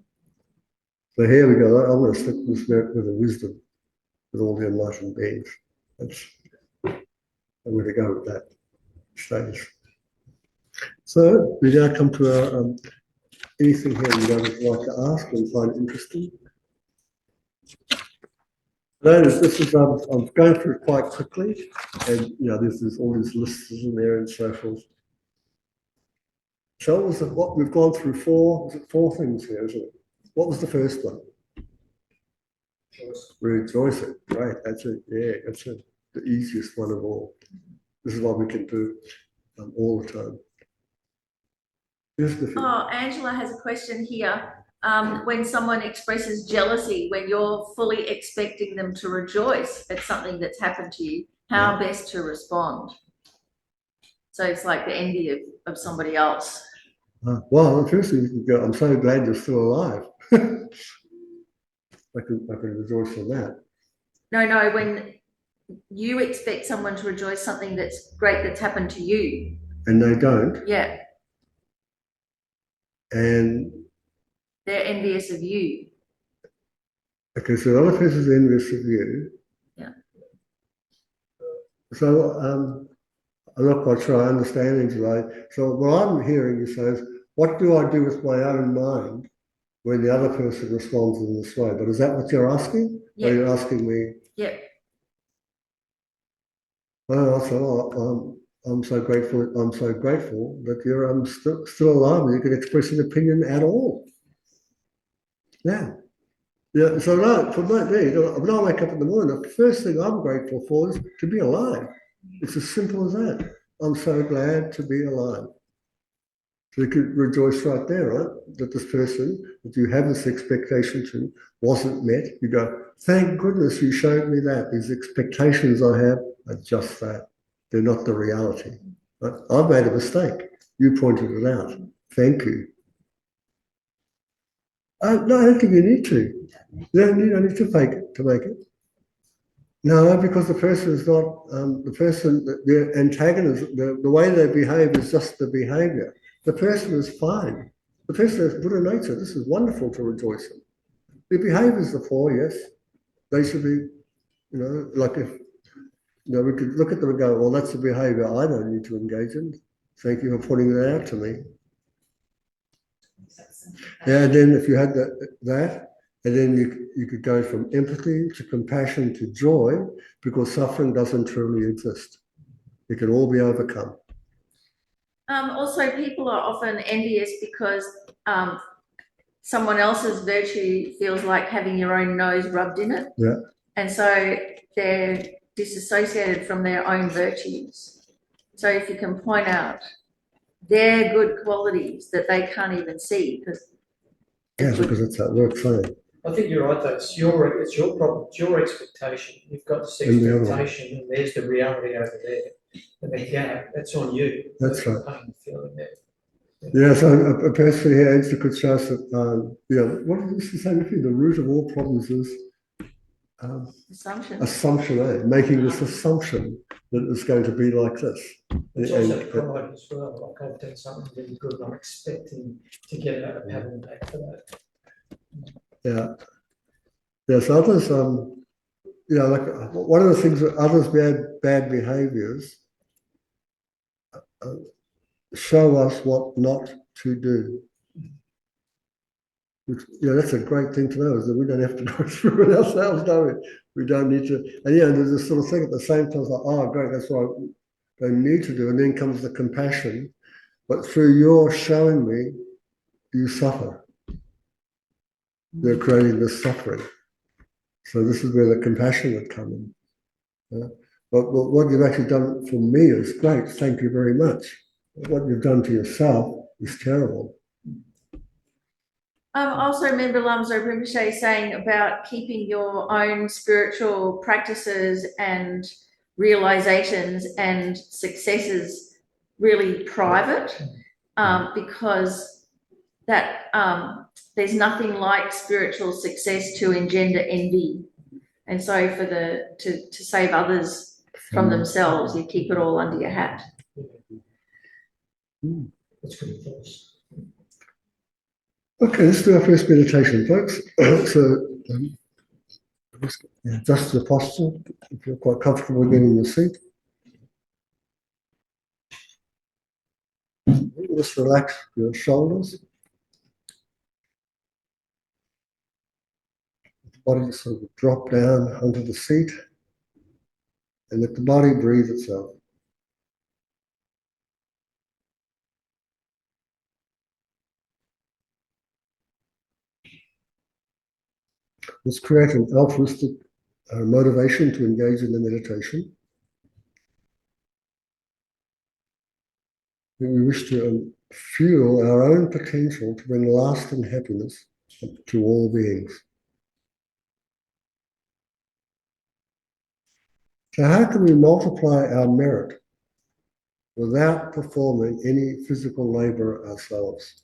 So here we go. I'm going to stick this with the wisdom with all the enlightened beings. That's I'm going to go with that status. So we now come to our, anything here you guys would like to ask and find interesting. Notice this is I'm going through it quite quickly, and you know there's all these lists in there and so forth. So what was what we've gone through four things here, isn't it? What was the first one? Rejoicing, right? That's it. Yeah, that's it. The easiest one of all. This is what we can do all the time. Oh, Angela has a question here. When someone expresses jealousy, when you're fully expecting them to rejoice at something that's happened to you, how best to respond? So it's like the envy of somebody else. Well, the first thing you can go, I'm so glad you're still alive. I can rejoice on that. No, when you expect someone to rejoice something that's great that's happened to you. And they don't. Yeah. And they're envious of you. Okay, so the other person's envious of you. Yeah. So I'm not quite sure I understand today. So what I'm hearing you say is, what do I do with my own mind when the other person responds in this way? But is that what you're asking? Yeah. Or you're asking me? Yeah. Well, so I'm so grateful that you're still alive and you can express an opinion at all. Yeah. Yeah. So no, for me, when I wake up in the morning, the first thing I'm grateful for is to be alive. It's as simple as that. I'm so glad to be alive. So you could rejoice right there, right? That this person that you have this expectation to wasn't met. You go, thank goodness you showed me that. These expectations I have are just that. They're not the reality. Right? I've made a mistake. You pointed it out. Thank you. No, I don't think you need to. You don't need to fake it to make it. No, because the person is not, the antagonist, the way they behave is just the behavior. The person is fine. The person has Buddha nature. This is wonderful to rejoice in. The behavior is the flaw, yes. They should be, like if, we could look at them and go, well, that's the behavior I don't need to engage in. Thank you for pointing that out to me. And then if you had that, and then you could go from empathy to compassion to joy, because suffering doesn't truly exist. It can all be overcome. Also, people are often envious because someone else's virtue feels like having your own nose rubbed in it. Yeah. And so they're disassociated from their own virtues. So if you can point out their good qualities that they can't even see, because Yeah, because it's that work saying. I think you're right, though. It's your problem, it's your expectation. You've got this And the other one. expectation, and there's the reality over there. And the gap, that's on you. That's right. The pain and feeling there. Yeah, so a person here answer could show us that, what is this saying? The root of all problems is assumption, making this assumption that it's going to be like this. It's also pride as well. Like I've done something really good, and I'm expecting to get a pattern back for that. Yeah. Yes, others, like one of the things that others' bad behaviors show us what not to do. Which, that's a great thing to know, is that we don't have to go through it ourselves, do we? We don't need to. And there's this sort of thing at the same time, it's like, oh, great, that's what I don't need to do. And then comes the compassion. But through your showing me, you suffer. You're creating this suffering. So this is where the compassion would come in. But what you've actually done for me is great. Thank you very much. What you've done to yourself is terrible. I also remember Lam Rinpoche saying about keeping your own spiritual practices and realizations and successes really private, because that there's nothing like spiritual success to engender envy. And so to save others from themselves, you keep it all under your hat. That's good advice. Okay, let's do our first meditation, folks. So, adjust your posture if you're quite comfortable getting in your seat. Just relax your shoulders. The body just sort of drop down onto the seat and let the body breathe itself. Let's create an altruistic motivation to engage in the meditation. We wish to fuel our own potential to bring lasting happiness to all beings. So how can we multiply our merit without performing any physical labor ourselves?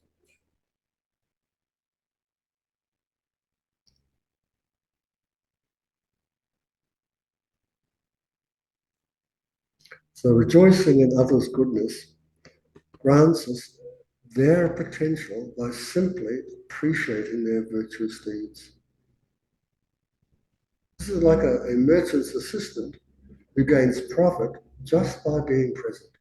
So rejoicing in others' goodness grants us their potential by simply appreciating their virtuous deeds. This is like a merchant's assistant who gains profit just by being present.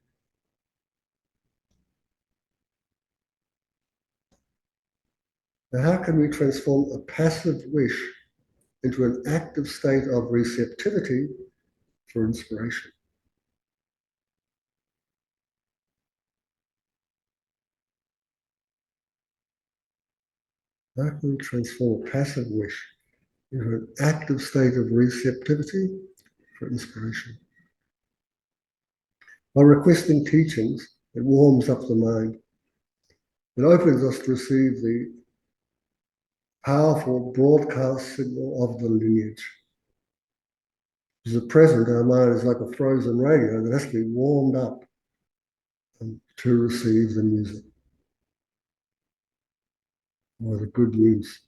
Now, how can we transform a passive wish into an active state of receptivity for inspiration? How can we transform a passive wish into an active state of receptivity for inspiration? By requesting teachings, it warms up the mind. It opens us to receive the powerful broadcast signal of the lineage. Because at present, our mind is like a frozen radio that has to be warmed up to receive the music or the good news.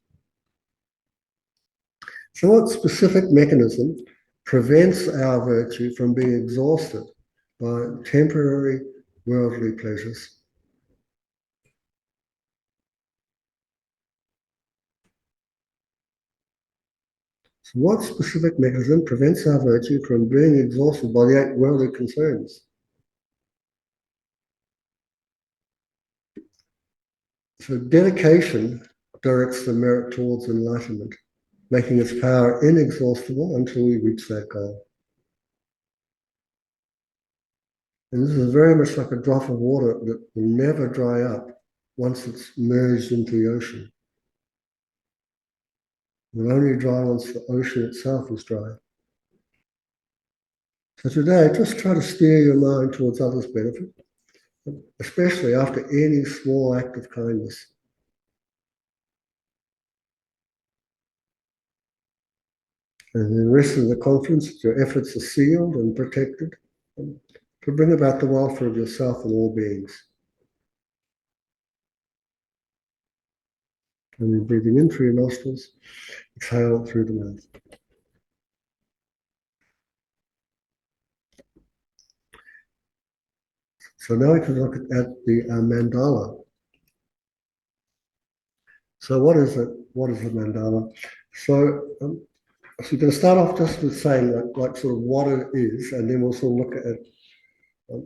So what specific mechanism prevents our virtue from being exhausted by temporary worldly pleasures? So what specific mechanism prevents our virtue from being exhausted by the 8 worldly concerns? So dedication directs the merit towards enlightenment, making its power inexhaustible until we reach that goal. And this is very much like a drop of water that will never dry up once it's merged into the ocean. It will only dry once the ocean itself is dry. So today, just try to steer your mind towards others' benefit, especially after any small act of kindness. And then rest in the confidence that your efforts are sealed and protected to bring about the welfare of yourself and all beings. And then breathing in through your nostrils, exhale through the mouth. So now we can look at the mandala. So what is it? What is the mandala? So we're going to start off just with saying like sort of what it is, and then we'll sort of look at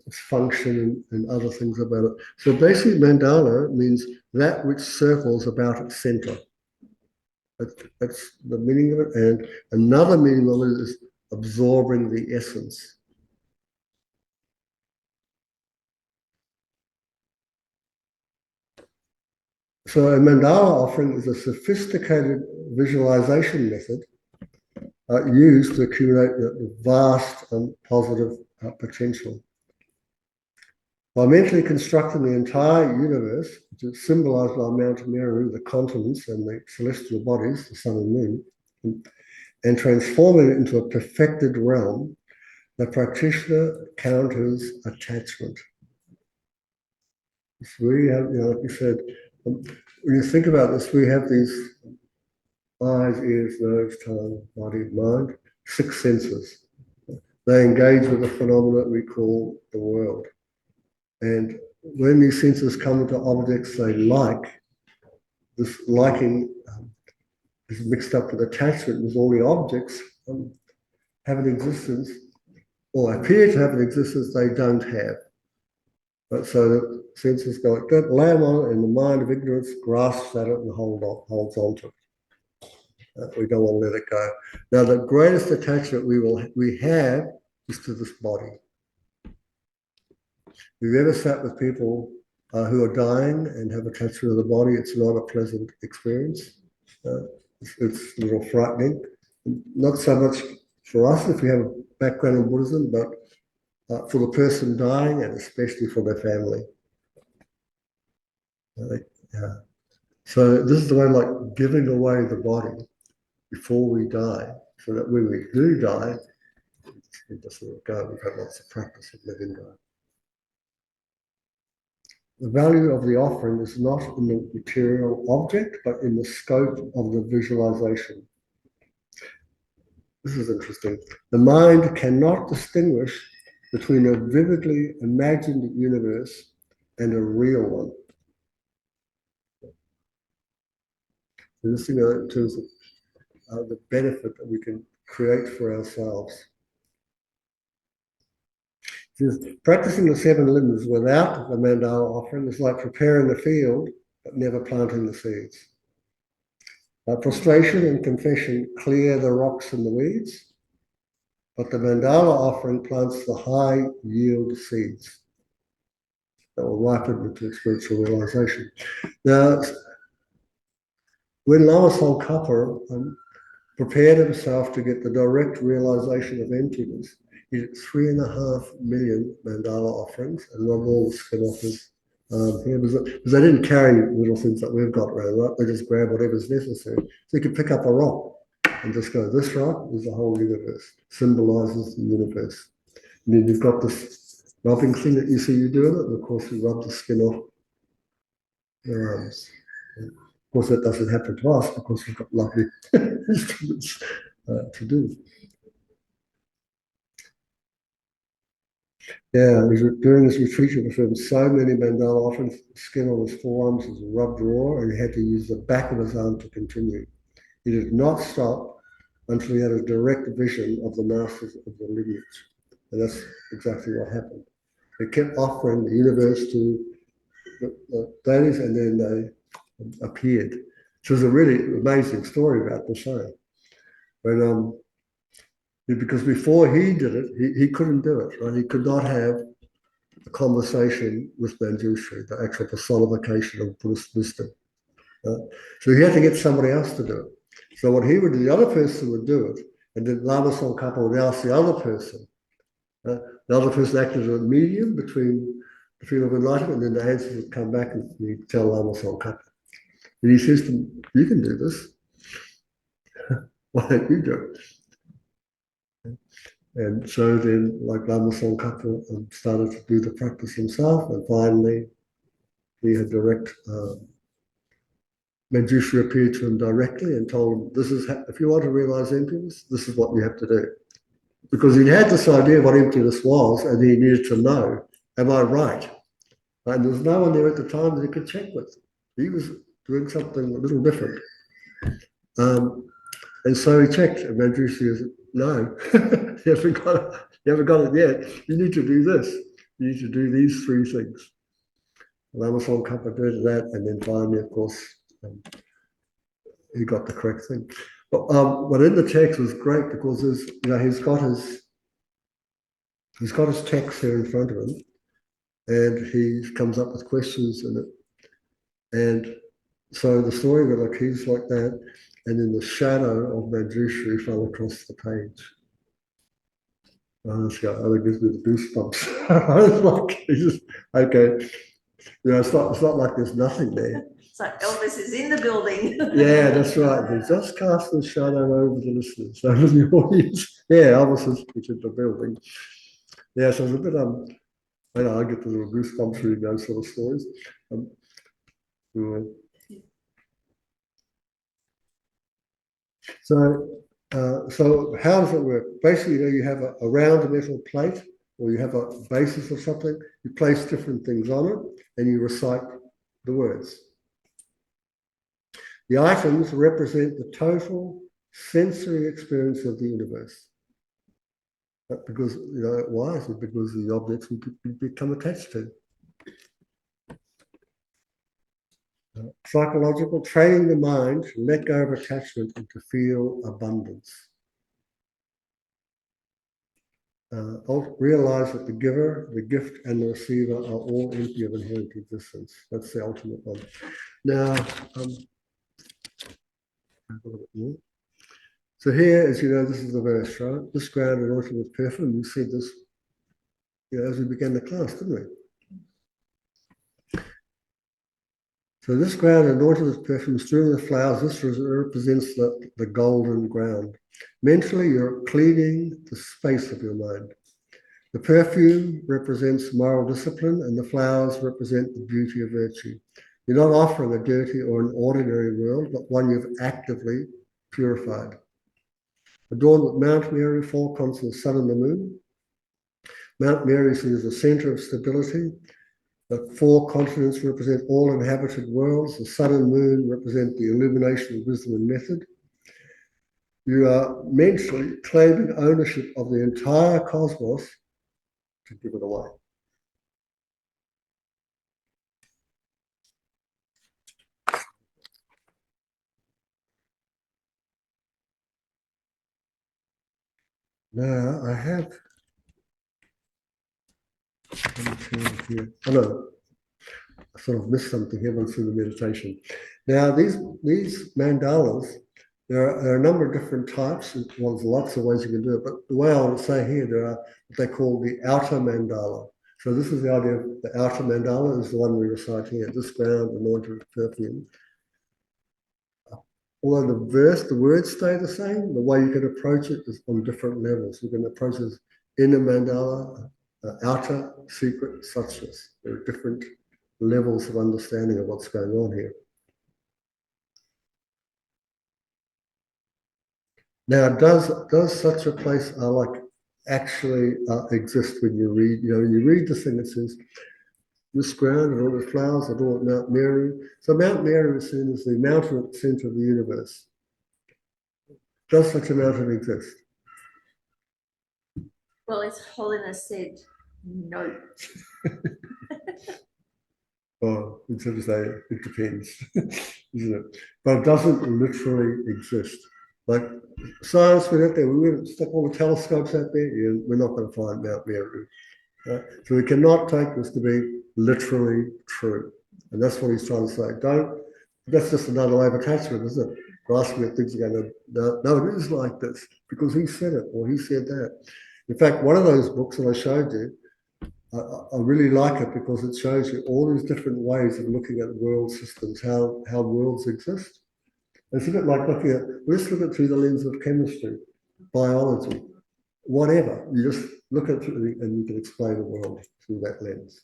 its function and other things about it. So basically mandala means that which circles about its center. That's the meaning of it. And another meaning of it is absorbing the essence. So a mandala offering is a sophisticated visualization method used to accumulate the vast and positive potential. By mentally constructing the entire universe, which is symbolized by Mount Meru, the continents and the celestial bodies, the sun and moon, and transforming it into a perfected realm, the practitioner counters attachment. So we have, like you said, when you think about this, we have these eyes, ears, nose, tongue, body, mind, 6 senses. They engage with the phenomena we call the world. And when these senses come into objects they like, this liking is mixed up with attachment, because all the objects have an existence, or appear to have an existence they don't have. But so the senses go like that, lamb on it, and the mind of ignorance grasps at it and holds on to it. We don't want to let it go. Now, the greatest attachment we have is to this body. If you've ever sat with people who are dying and have attachment to the body, it's not a pleasant experience. It's a little frightening. Not so much for us if we have a background in Buddhism, but for the person dying and especially for their family. So this is the way like giving away the body before we die, so that when we do die, it doesn't go. We've had lots of practice of letting go. The value of the offering is not in the material object, but in the scope of the visualization. This is interesting. The mind cannot distinguish between a vividly imagined universe and a real one. So this thing in terms of the benefit that we can create for ourselves. Practicing the 7 limbs without the mandala offering is like preparing the field but never planting the seeds. Prostration and confession clear the rocks and the weeds, but the mandala offering plants the high yield seeds that will ripen into spiritual realization. Now, when Lama Tsongkhapa prepared himself to get the direct realization of emptiness, he did 3.5 million mandala offerings and rubbed all the skin off his here, because they didn't carry little things that we've got around, right? They just grab whatever's necessary. So you could pick up a rock and just go, this rock is the whole universe, symbolizes the universe. And then you've got this rubbing thing that you see you doing it, and of course you rub the skin off your arms. And of course that doesn't happen to us because we've got lovely instruments to do. Yeah, he's during his retreat, he performed so many mandala offerings, the skin on his forearms was rubbed raw, and he had to use the back of his arm to continue. He did not stop until he had a direct vision of the masters of the lineage. And that's exactly what happened. They kept offering the universe to the deities, and then they appeared. So there's a really amazing story about this show. When because before he did it, he couldn't do it, right? He could not have a conversation with Manjushri, the actual personification of Buddhist wisdom. So he had to get somebody else to do it. So what he would do, the other person would do it, and then Lama Tsongkhapa would ask the other person. The other person acted as a medium between the field of enlightenment, and then the answers would come back and he'd tell Lama Tsongkhapa. And he says to him, you can do this. Why don't you do it? And so then, like Lama Tsongkhapa started to do the practice himself, and finally he had direct Manjushri appeared to him directly and told him, "This is if you want to realize emptiness, this is what you have to do." Because he had this idea of what emptiness was, and he needed to know, "Am I right?" And there was no one there at the time that he could check with. He was doing something a little different. And so he checked, and Manjushri said, "No, you haven't got it yet. You need to do this. You need to do these three things." Lama Tsongkhapa did that, and then finally, of course, he got the correct thing. But in the text was great because there's, he's got his text here in front of him, and he comes up with questions in it. And so the story went like he's like that, and then the shadow of Manjushri fell across the page. This guy, it gives me the goosebumps. I was like, okay. It's not like there's nothing there. So Elvis is in the building. Yeah, that's right. They just cast a shadow over the listeners, over the audience. Yeah, Elvis is in the building. Yeah, so it's a bit, I get the little goosebumps reading those sort of stories. So how does it work? Basically, you have a round metal plate, or you have a basis of something, you place different things on it, and you recite the words. The items represent the total sensory experience of the universe. But because, why is it? Because the objects we become attached to. Psychological, training the mind to let go of attachment and to feel abundance. Realize that the giver, the gift, and the receiver are all empty of inherent existence. That's the ultimate one. Now, so here, as you know, this is the verse, right? This ground and water was perfect. We said this, as we began the class, didn't we? So this ground and water was perfect, strewn with flowers. This represents the golden ground. Mentally, you're cleaning the space of your mind. The perfume represents moral discipline, and the flowers represent the beauty of virtue. You're not offering a dirty or an ordinary world, but one you've actively purified. Adorned with Mount Mary, 4 constants, the sun and the moon. Mount Mary is the center of stability. The 4 continents represent all inhabited worlds. The sun and moon represent the illumination of wisdom and method. You are mentally claiming ownership of the entire cosmos to give it away. Now I have here. Oh no, I sort of missed something here once through the meditation. Now these mandalas, there are a number of different types. Well, there's lots of ways you can do it, but the way I would say here, there are what they call the outer mandala. So this is the idea of the outer mandala is the one we recite here. This ground anointed with perfume. Although the words stay the same, the way you can approach it is on different levels. You can approach this inner mandala, outer, secret, suchness. There are different levels of understanding of what's going on here. Now, does such a place actually exist when you read? When you read this thing, it says, this ground and all the flowers are all at Mount Mary. So Mount Mary is seen as the mountain at the center of the universe. Does such a mountain exist? Well, His Holiness said no. Well, instead of say it depends, isn't it? But it doesn't literally exist. Like science went out there, we went and stuck all the telescopes out there, we're not going to find Mount Mary. So we cannot take this to be literally true. And that's what he's trying to say. That's just another way of attachment, isn't it? Grasping at things again. No, it is like this because he said it or he said that. In fact, one of those books that I showed you, I really like it because it shows you all these different ways of looking at world systems, how worlds exist. It's a bit like let's look at it through the lens of chemistry, biology. whatever. You just look at it and you can explain the world through that lens.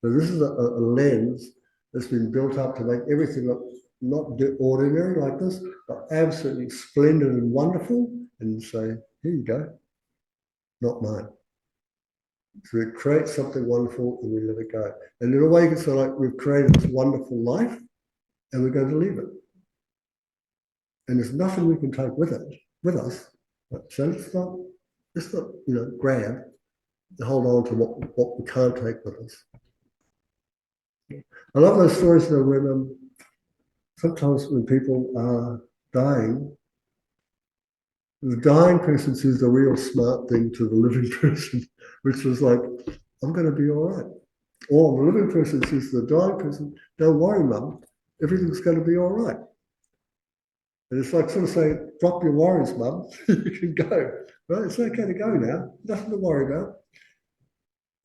So this is a lens that's been built up to make everything look not ordinary like this, but absolutely splendid and wonderful, and say, here you go, not mine. So we create something wonderful and we let it go. And in a way, it's like we've created this wonderful life and we're going to leave it. And there's nothing we can take with us. So let's not grab and hold on to what we can't take with us. I love those stories though, when sometimes when people are dying, the dying person says the real smart thing to the living person, which was like, I'm going to be all right. Or the living person says to the dying person, don't worry, Mum, everything's going to be all right. And it's like sort of saying, drop your worries, Mum, you can go. Right? It's okay to go now, nothing to worry about.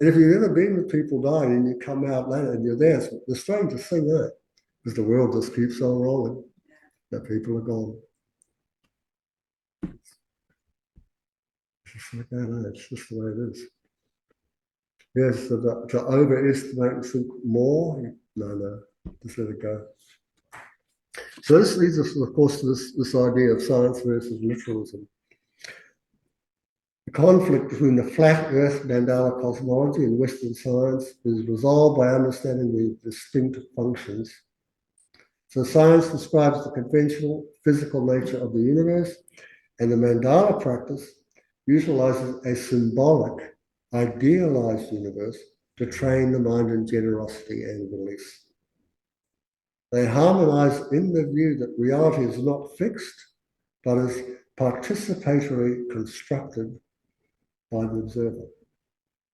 And if you've ever been with people dying and you come out later and you're there, it's the strangest thing, isn't it? Because the world just keeps on rolling. The people are gone. It's like that, it's just the way it is. Yes, to overestimate and think more, no, just let it go. So this leads us, of course, to this idea of science versus literalism. The conflict between the flat earth mandala cosmology and Western science is resolved by understanding the distinct functions. So science describes the conventional physical nature of the universe, and the mandala practice utilizes a symbolic, idealized universe to train the mind in generosity and release. They harmonize in the view that reality is not fixed, but is participatory constructed by the observer.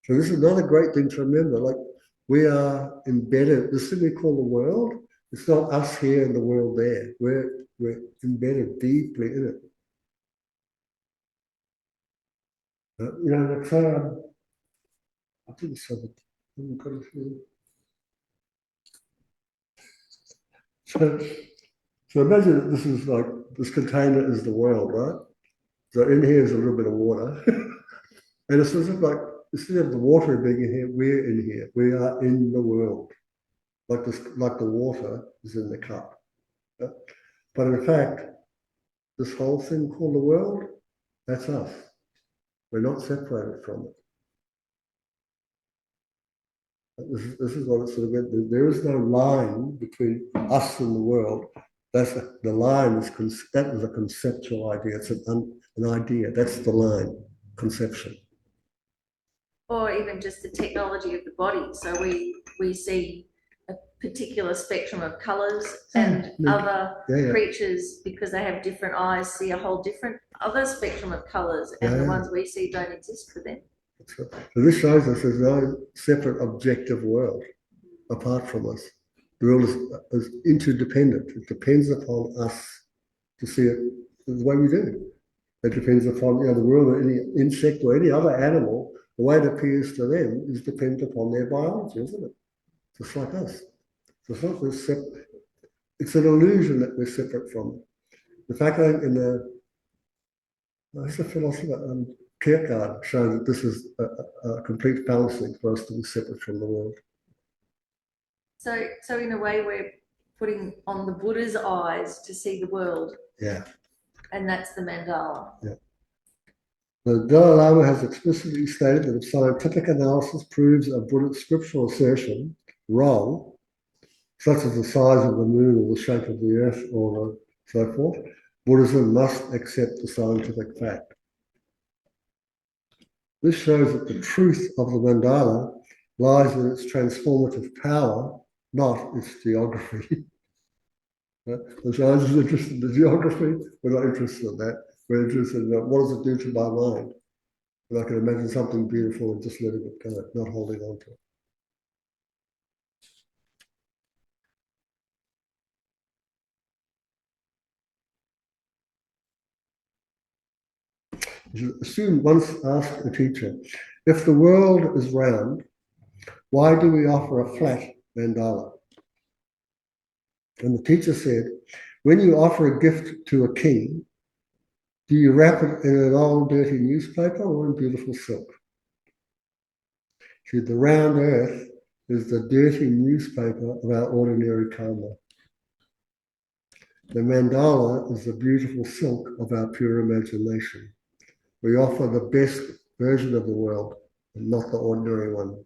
So this is another great thing to remember. Like, we are embedded, this thing we call the world, it's not us here and the world there. We're embedded deeply in it. I think it's something. So imagine that this is like, this container is the world, right? So in here is a little bit of water. And it's as if like, instead of the water being in here, we're in here. We are in the world. Like the water is in the cup. Yeah? But in fact, this whole thing called the world, that's us. We're not separated from it. This is what it's sort of meant. There is no line between us and the world. The line is that is a conceptual idea. It's an idea. That's the line, conception. Or even just the technology of the body. So we see a particular spectrum of colours, and other creatures, because they have different eyes, see a whole different other spectrum of colours, and the ones we see don't exist for them. So this shows us there's no separate objective world apart from us. The world is interdependent. It depends upon us to see it the way we do. It depends upon the world of any insect or any other animal. The way it appears to them is dependent upon their biology, isn't it? Just like us. So it's not we're separate. It's an illusion that we're separate from it. The fact that there's a philosopher, Kierkegaard, showing that this is a complete fallacy for us to be separate from the world. So in a way, we're putting on the Buddha's eyes to see the world. Yeah. And that's the mandala. Yeah. The Dalai Lama has explicitly stated that if scientific analysis proves a Buddhist scriptural assertion wrong, such as the size of the moon or the shape of the earth or so forth, Buddhism must accept the scientific fact. This shows that the truth of the mandala lies in its transformative power, not its geography. The science is interested in the geography, we're not interested in that. We're interested in what does it do to my mind? And I can imagine something beautiful and just letting it go, not holding on to it. A student once asked a teacher, if the world is round, why do we offer a flat mandala? And the teacher said, when you offer a gift to a king, Do you wrap it in an old dirty newspaper or in beautiful silk? See, the round earth is the dirty newspaper of our ordinary karma. The mandala is the beautiful silk of our pure imagination. We offer the best version of the world, and not the ordinary one.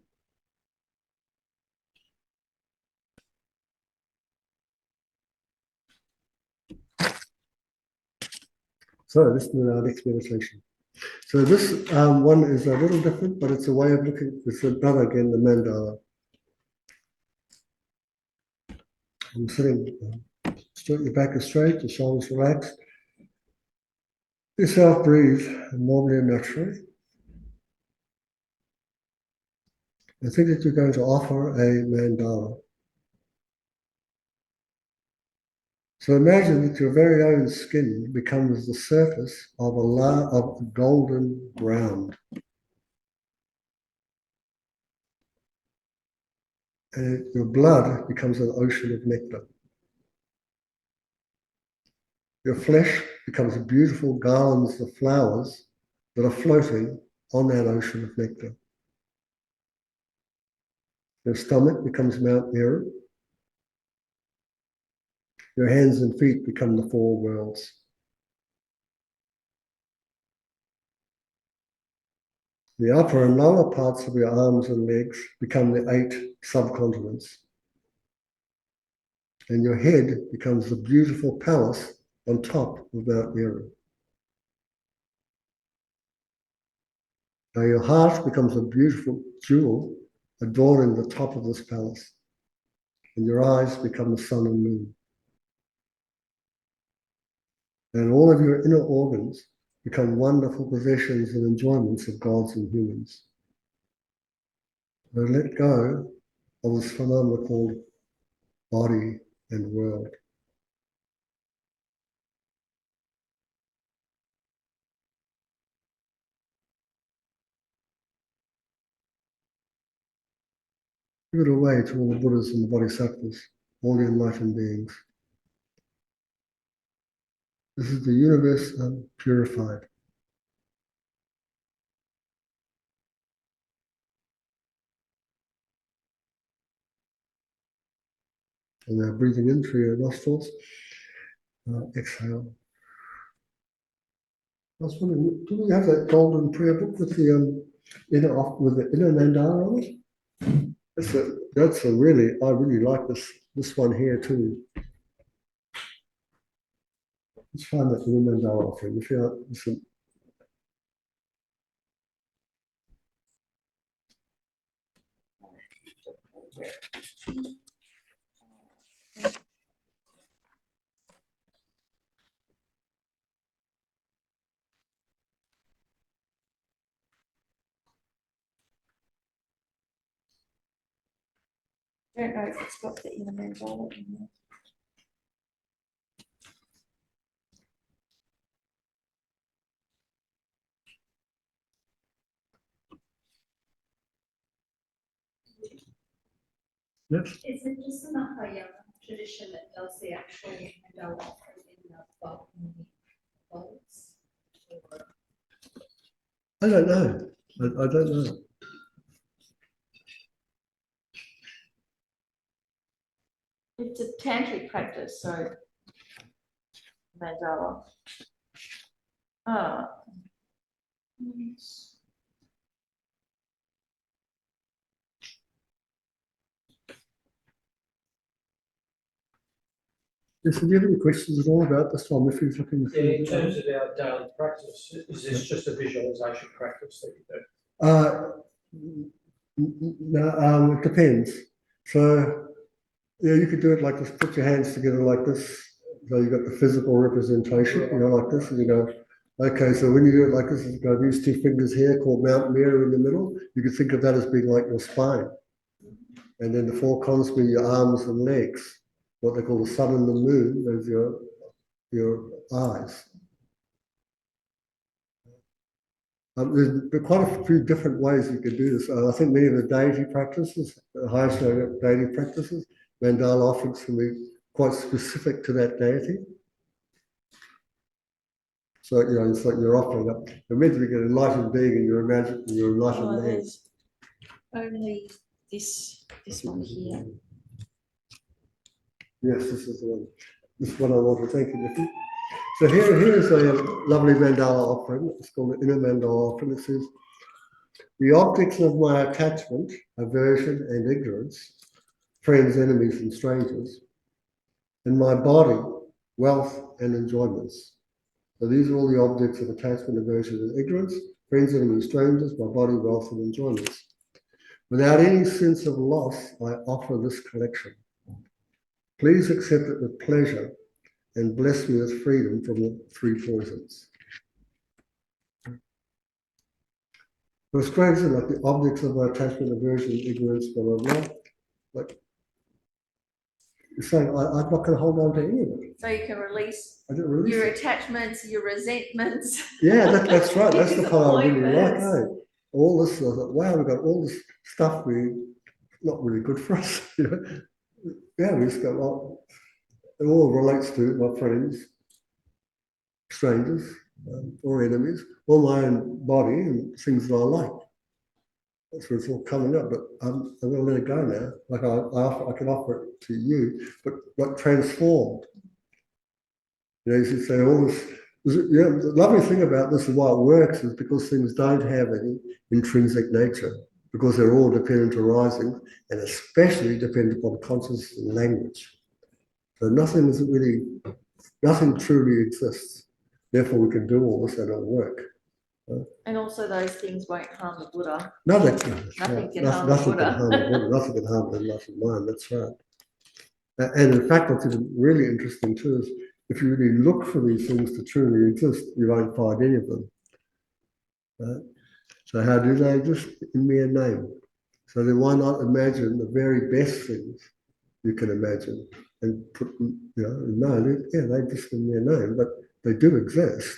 So this is our next meditation. So this one is a little different, but it's a way of looking. It's another again, the mandala. I'm sitting straight, your back is straight, your shoulders relaxed. Yourself breathe normally and naturally. I think that you're going to offer a mandala. So imagine that your very own skin becomes the surface of a golden ground. And your blood becomes an ocean of nectar. Your flesh becomes beautiful garlands of flowers that are floating on that ocean of nectar. Your stomach becomes Mount Meru. Your hands and feet become the four worlds. The upper and lower parts of your arms and legs become the 8 subcontinents. And your head becomes the beautiful palace on top of Mount Meru. Now your heart becomes a beautiful jewel adorning the top of this palace. And your eyes become the sun and moon. And all of your inner organs become wonderful possessions and enjoyments of gods and humans. So let go of this phenomenon called body and world. Give it away to all the Buddhas and the Bodhisattvas, all the enlightened beings. This is the universe purified. And now breathing in through your nostrils, exhale. I was wondering, do we have that golden prayer book with the inner mandala on it? That's a really, I really like this one here too. Let's find that inner mandala offering. If you listen. I don't know if it's got the inner mandala in there. Yes. Is it just the Mahayana tradition that does the actual mandala offering in the balcony vaults? I don't know. I don't know. It's a tantric practice, so mandala. Ah. Yes, do you have any questions at all about this one? If you're looking Yeah, in terms of our daily practice, is this just a visualisation practice that you do? No, it depends. So, yeah, you could do it like this, put your hands together like this. So you've got the physical representation, like this, and you go, okay, so when you do it like this, you've got these 2 fingers here called Mount Meru in the middle. You could think of that as being like your spine. And then the 4 columns being your arms and legs. What they call the sun and the moon, those are your eyes. There's quite a few different ways you could do this. I think many of the deity practices, the highest deity practices, mandala offerings can be quite specific to that deity. So, you know, it's like you're offering up. You're meant to be an enlightened being and you're imagining you're enlightened man. there's only this one here. Yes, this is the one. This is what I want to thank you, Nikki. So here's a lovely mandala offering. It's called the inner mandala offering. It says, the objects of my attachment, aversion and ignorance, friends, enemies and strangers, and my body, wealth and enjoyments. So these are all the objects of attachment, aversion and ignorance, friends, enemies, strangers, my body, wealth and enjoyments. Without any sense of loss, I offer this collection. Please accept it with pleasure and bless me with freedom from the three poisons. So it's strange, like the objects of my attachment, aversion, ignorance, blah, blah, blah. Like, you're saying, I'm not going to hold on to any of it. So you can release I didn't release your it. attachments, your resentments. Yeah, that's right. That's the part I really like. Disappointments. Eh? All this, I thought, wow, we've got all this stuff not really good for us. You know? Yeah, we just go, well, it all relates to my friends, strangers, or enemies, or my own body and things that I like. That's where it's all coming up, but I'm going to let it go now. Like I can offer it to you, but transformed. You know, you say all this. Yeah, the lovely thing about this and why it works is because things don't have any intrinsic nature, because they're all dependent arising, and especially dependent upon consciousness and language. So nothing truly exists. Therefore, we can do all this and it'll work. And also those things won't harm the Buddha. Nothing can harm the Buddha. Nothing can harm the enlightened mind, that's right. And in fact, what's really interesting too is if you really look for these things to truly exist, you won't find any of them. Right? So how do they exist? In mere name. So then why not imagine the very best things you can imagine and put, they exist in mere name, but they do exist.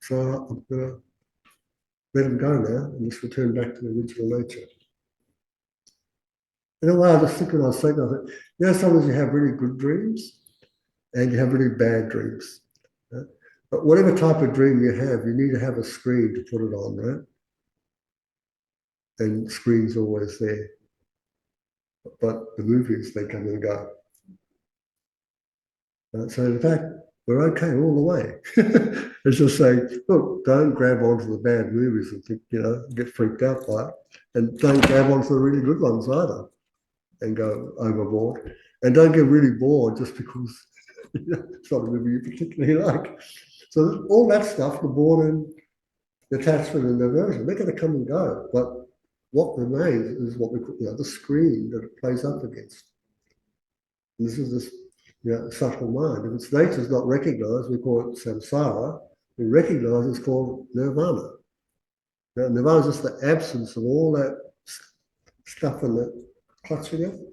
So I'm going to let them go now and just return back to the original nature. In a way, I just think when I was saying, I thought, sometimes you have really good dreams and you have really bad dreams. Right? But whatever type of dream you need to have a screen to put it on, right? And the screen's always there. But the movies, they come and go. Right? So in fact, we're okay all the way. It's just saying, look, don't grab onto the bad movies and think, get freaked out by it. And don't grab onto the really good ones either and go overboard. And don't get really bored just because it's not a movie you particularly like. So all that stuff, the boredom, the attachment and the aversion, they're going to come and go. But what remains is what we call the screen that it plays up against. And this is this subtle mind. If its nature is not recognized, we call it samsara. We recognize it's called nirvana. Now, nirvana is just the absence of all that stuff in the clutching it. Can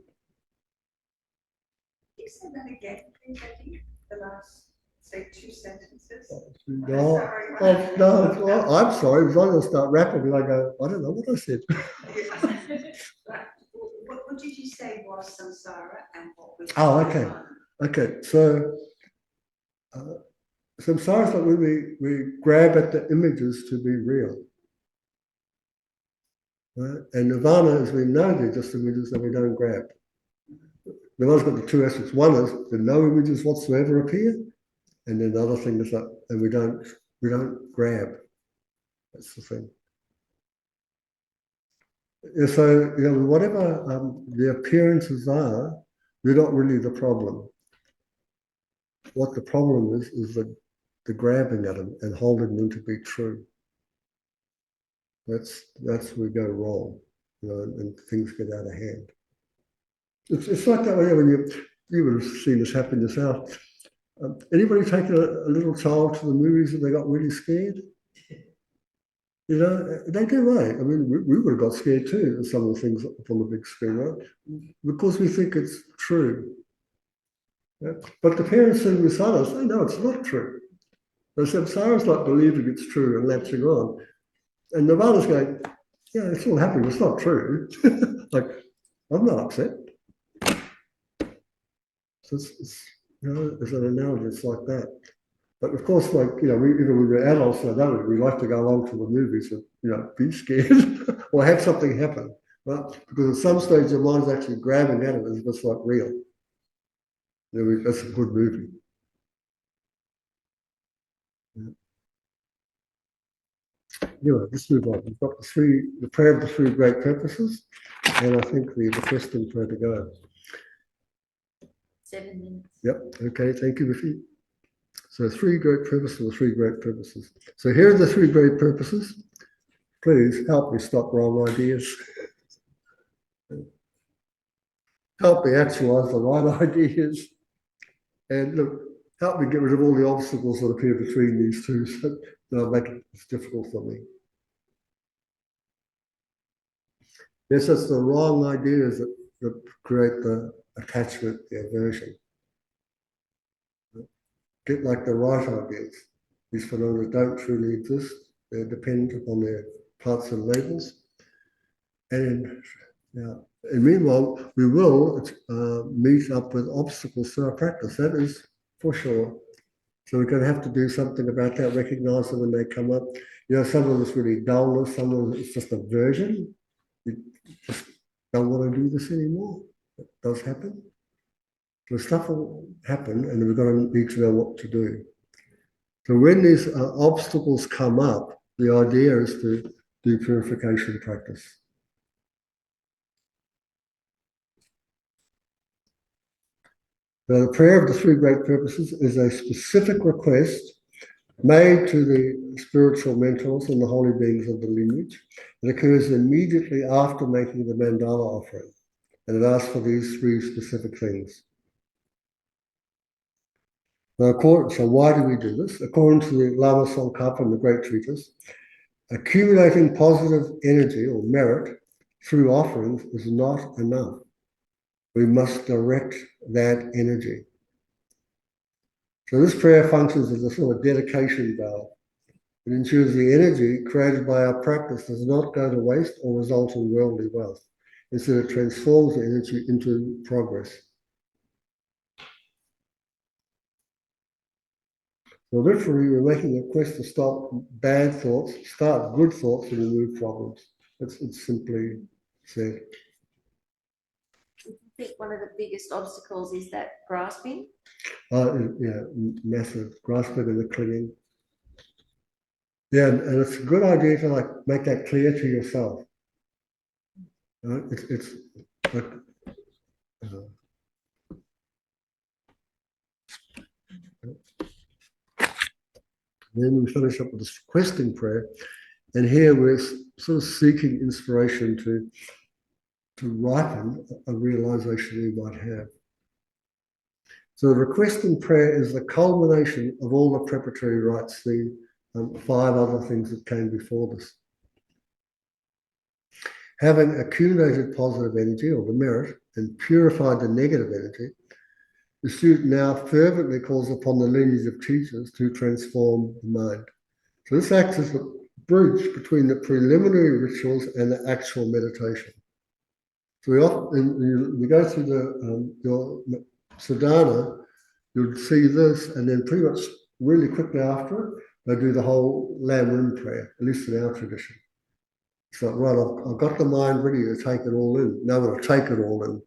you say that again, please, Becky? The last, say, 2 sentences. No, I'm sorry. If I going to start rapping, and I go, I don't know what I said. Right. What did you say was samsara and what was? Oh, okay. Okay, so samsara is like when we grab at the images to be real. Right? And nirvana is we know they're just images that we don't grab. Nirvana's got the 2 aspects. One is that no images whatsoever appear, and then the other thing is that and we don't grab. That's the thing. So whatever the appearances are, they're not really the problem. What the problem is the grabbing at them and holding them to be true. That's where we go wrong, and things get out of hand. It's like that way when you would have seen this happen yourself. Anybody taken a little child to the movies and they got really scared? They do, right? I mean, we would have got scared too of some of the things up on the big screen, right? Because we think it's true. Yeah? But the parents sitting beside us, they know it's not true. They said, Sarah's not believing it's true and latching on. And Nirvana's going, yeah, it's all happening, it's not true. Like, I'm not upset. So it's an analogy, it's like that. But of course, like, even when we're adults, we like to go along to the movies and, be scared or have something happen. Right? Because at some stage your mind is actually grabbing at it as if it's like real. That's a good movie. Anyway, let's move on. We've got the prayer of the three great purposes, and I think the question prayer to go. 7 minutes. Yep. Okay. Thank you, Biffy. So 3 great purposes, or 3 great purposes. So here are the 3 great purposes. Please help me stop wrong ideas. Help me actualize the right ideas. And look, help me get rid of all the obstacles that appear between these two, so they'll make it difficult for me. Yes, it's the wrong ideas that create the attachment, the aversion. Get like the right ideas. These phenomena don't truly exist. They're dependent upon their parts and labels. And meanwhile, we will meet up with obstacles to our practice. That is for sure. So we're going to have to do something about that, recognize them when they come up. Some of it's really dullness, some of it's just aversion. You just don't want to do this anymore. It does happen. So stuff will happen, and we're going to need to know what to do. So when these obstacles come up, the idea is to do purification practice. Now, the prayer of the 3 great purposes is a specific request made to the spiritual mentors and the holy beings of the lineage. It occurs immediately after making the mandala offering, and it asks for these 3 specific things. Now, so why do we do this? According to the Lama Tsongkhapa and the great treatise, accumulating positive energy or merit through offerings is not enough. We must direct that energy. So this prayer functions as a sort of dedication valve. It ensures the energy created by our practice does not go to waste or result in worldly wealth. Instead, it transforms the energy into progress. So literally, we're making a quest to stop bad thoughts, start good thoughts, and remove problems. It's simply said. I think one of the biggest obstacles is that grasping. Massive grasping and the clinging. Yeah, and it's a good idea to make that clear to yourself. It's like then we finish up with this requesting prayer, and here we're sort of seeking inspiration to ripen a realization we might have. So the requesting prayer is the culmination of all the preparatory rites, the 5 other things that came before this. Having accumulated positive energy or the merit and purified the negative energy, the student now fervently calls upon the lineage of teachers to transform the mind. So this acts as a bridge between the preliminary rituals and the actual meditation. So you go through your sadhana, you'll see this, and then pretty much really quickly after it, they do the whole Lam Rim prayer, at least in our tradition. It's like, right, I've got the mind ready to take it all in. Now I'm going to take it all in.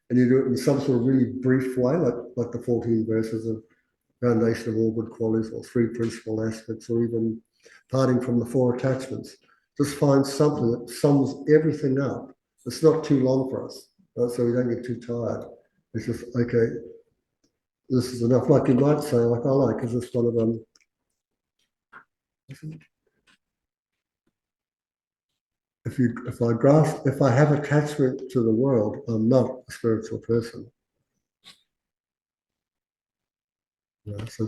And you do it in some sort of really brief way, like the 14 verses of Foundation of All Good Qualities, or 3 principal aspects, or even parting from the 4 attachments. Just find something that sums everything up. It's not too long for us, right? So we don't get too tired. It's just, okay, this is enough. Like you might say, like I like, is this one of them? If I have attachment to the world, I'm not a spiritual person. Yeah, so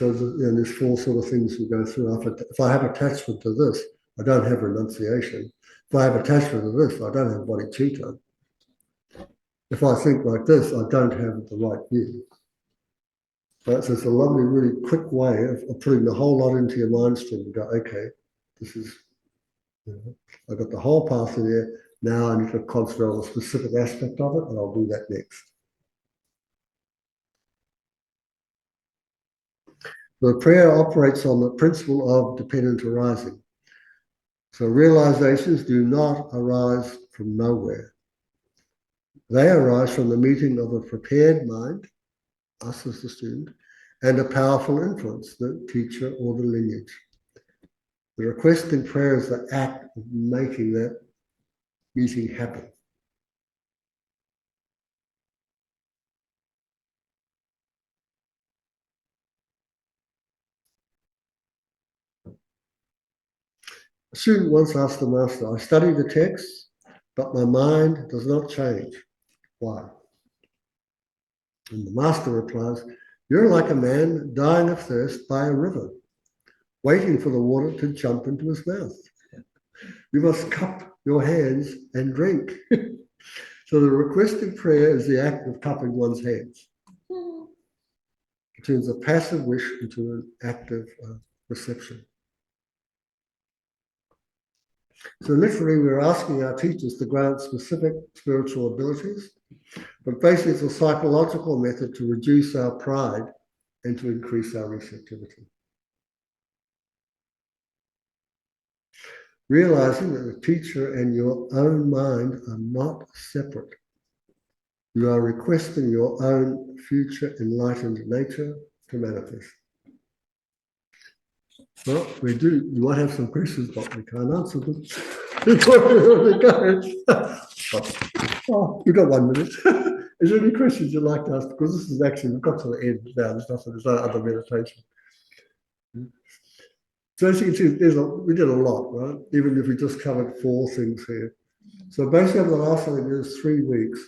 there's 4 sort of things we go through. If I have attachment to this, I don't have renunciation. If I have attachment to this, I don't have bodhicitta. If I think like this, I don't have the right view. Right? So it's a lovely, really quick way of putting the whole lot into your mind stream and go, okay, this is, I've got the whole path in there. Now I need to concentrate on a specific aspect of it, and I'll do that next. The prayer operates on the principle of dependent arising. So realizations do not arise from nowhere. They arise from the meeting of a prepared mind, us as the student, and a powerful influence, the teacher or the lineage. The request in prayer is the act of making that meeting happen. A student once asked the master, I study the text, but my mind does not change. Why? And the master replies, you're like a man dying of thirst by a river, waiting for the water to jump into his mouth. You must cup your hands and drink. So the request in prayer is the act of cupping one's hands. It turns a passive wish into an active reception. So literally, we're asking our teachers to grant specific spiritual abilities, but basically it's a psychological method to reduce our pride and to increase our receptivity. Realizing that the teacher and your own mind are not separate. You are requesting your own future enlightened nature to manifest. Well, we might have some questions, but we can't answer them. We've got 1 minute. Is there any questions you'd like to ask? Because this is actually, we've got to the end now, there's no other meditation. So as you can see, we did a lot, right? Even if we just covered 4 things here. So basically over the last, I think it was 3 weeks,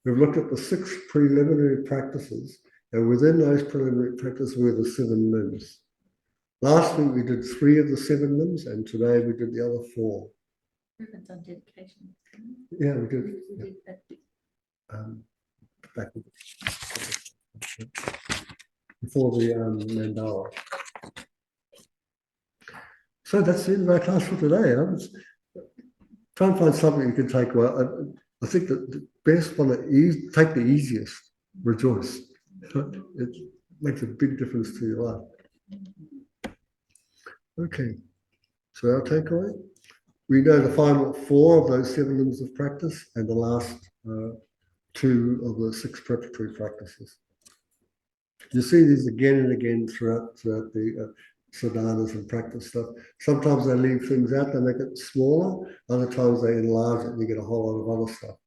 we've looked at the 6 preliminary practices, and within those preliminary practices were the 7 limbs. Last week we did 3 of the 7 limbs, and today we did the other 4. We haven't done dedication. Yeah, we did. We did that. Back before the mandala. So that's the end of our class for today. Try and find something you can take away. I think that the best one is take the easiest. Rejoice. It makes a big difference to your life. Okay. So our takeaway. We know the final 4 of those 7 limbs of practice and the last 2 of the 6 preparatory practices. You see these again and again throughout the sadhanas and practice stuff. Sometimes they leave things out, they make it smaller. Other times they enlarge it and you get a whole lot of other stuff.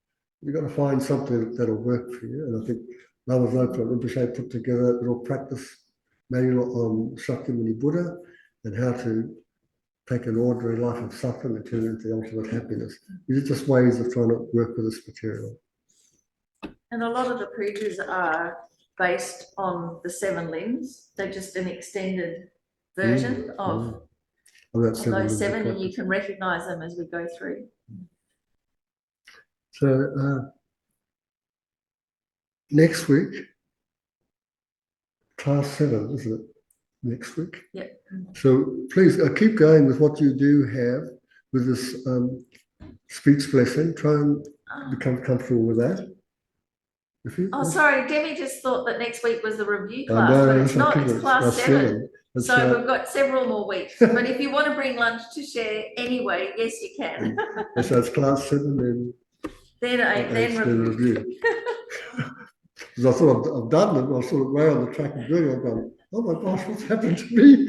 You've got to find something that'll work for you. And I think Lam Rim Rinpoche put together a little practice manual on Shakyamuni Buddha and how to take an ordinary life of suffering and turn it into the ultimate happiness. These are just ways of trying to work with this material. And a lot of the preachers are based on the 7 limbs. They're just an extended version of those 7, and you can recognize them as we go through. So next week, class 7, isn't it? Next week. Yep. So please keep going with what you do have with this speech blessing. Try and become comfortable with that. Sorry, Demi just thought that next week was the review class, but it's not, it's class 7. So we've got several more weeks. But if you want to bring lunch to share anyway, yes, you can. So it's class 7 then review. Because I thought I've done them, I was sort of way on the track of doing it. I'm going, oh my gosh, what's happened to me?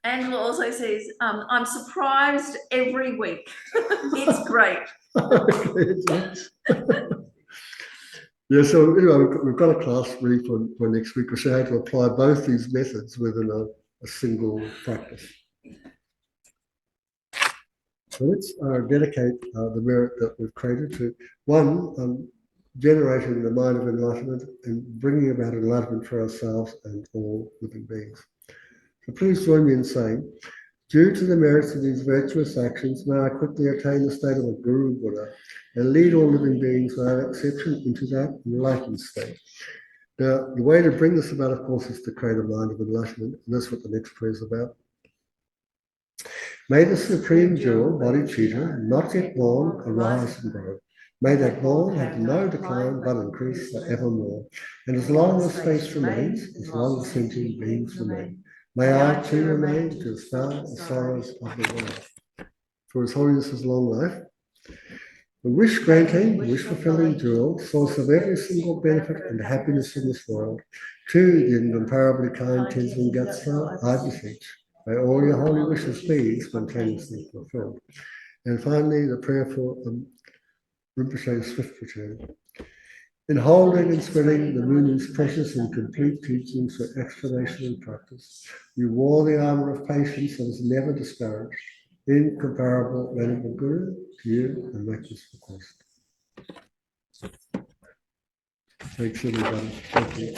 Angela also says, I'm surprised every week. It's great. Yeah, so anyway, we've got a class ready for next week. We'll show how to apply both these methods within a single practice. So let's dedicate the merit that we've created to, 1, generating the mind of enlightenment and bringing about enlightenment for ourselves and all living beings. So please join me in saying, due to the merits of these virtuous actions, may I quickly attain the state of a Guru Buddha and lead all living beings without exception into that enlightened state. Now, the way to bring this about, of course, is to create a mind of enlightenment, and that's what the next prayer is about. May the supreme jewel, bodhicitta, not yet born, arise and grow. May that born have no decline, but increase forevermore. And as long as space remains, as long as sentient beings remain, May I too remain to dispel the sorrows of the world. For His Holiness's long life, the wish-granting, wish-fulfilling jewel, source of every single benefit and happiness in this world, to the incomparably kind Tenzin Gyatso, I beseech, may all your holy wishes be spontaneously fulfilled. And finally, the prayer for Rinpoche's swift return. In holding and spreading the Muni's precious and complete teachings for explanation and practice, you wore the armor of patience and was never discouraged. Incomparable Venerable Guru, to you and make this request. Thanks everybody. Thank you.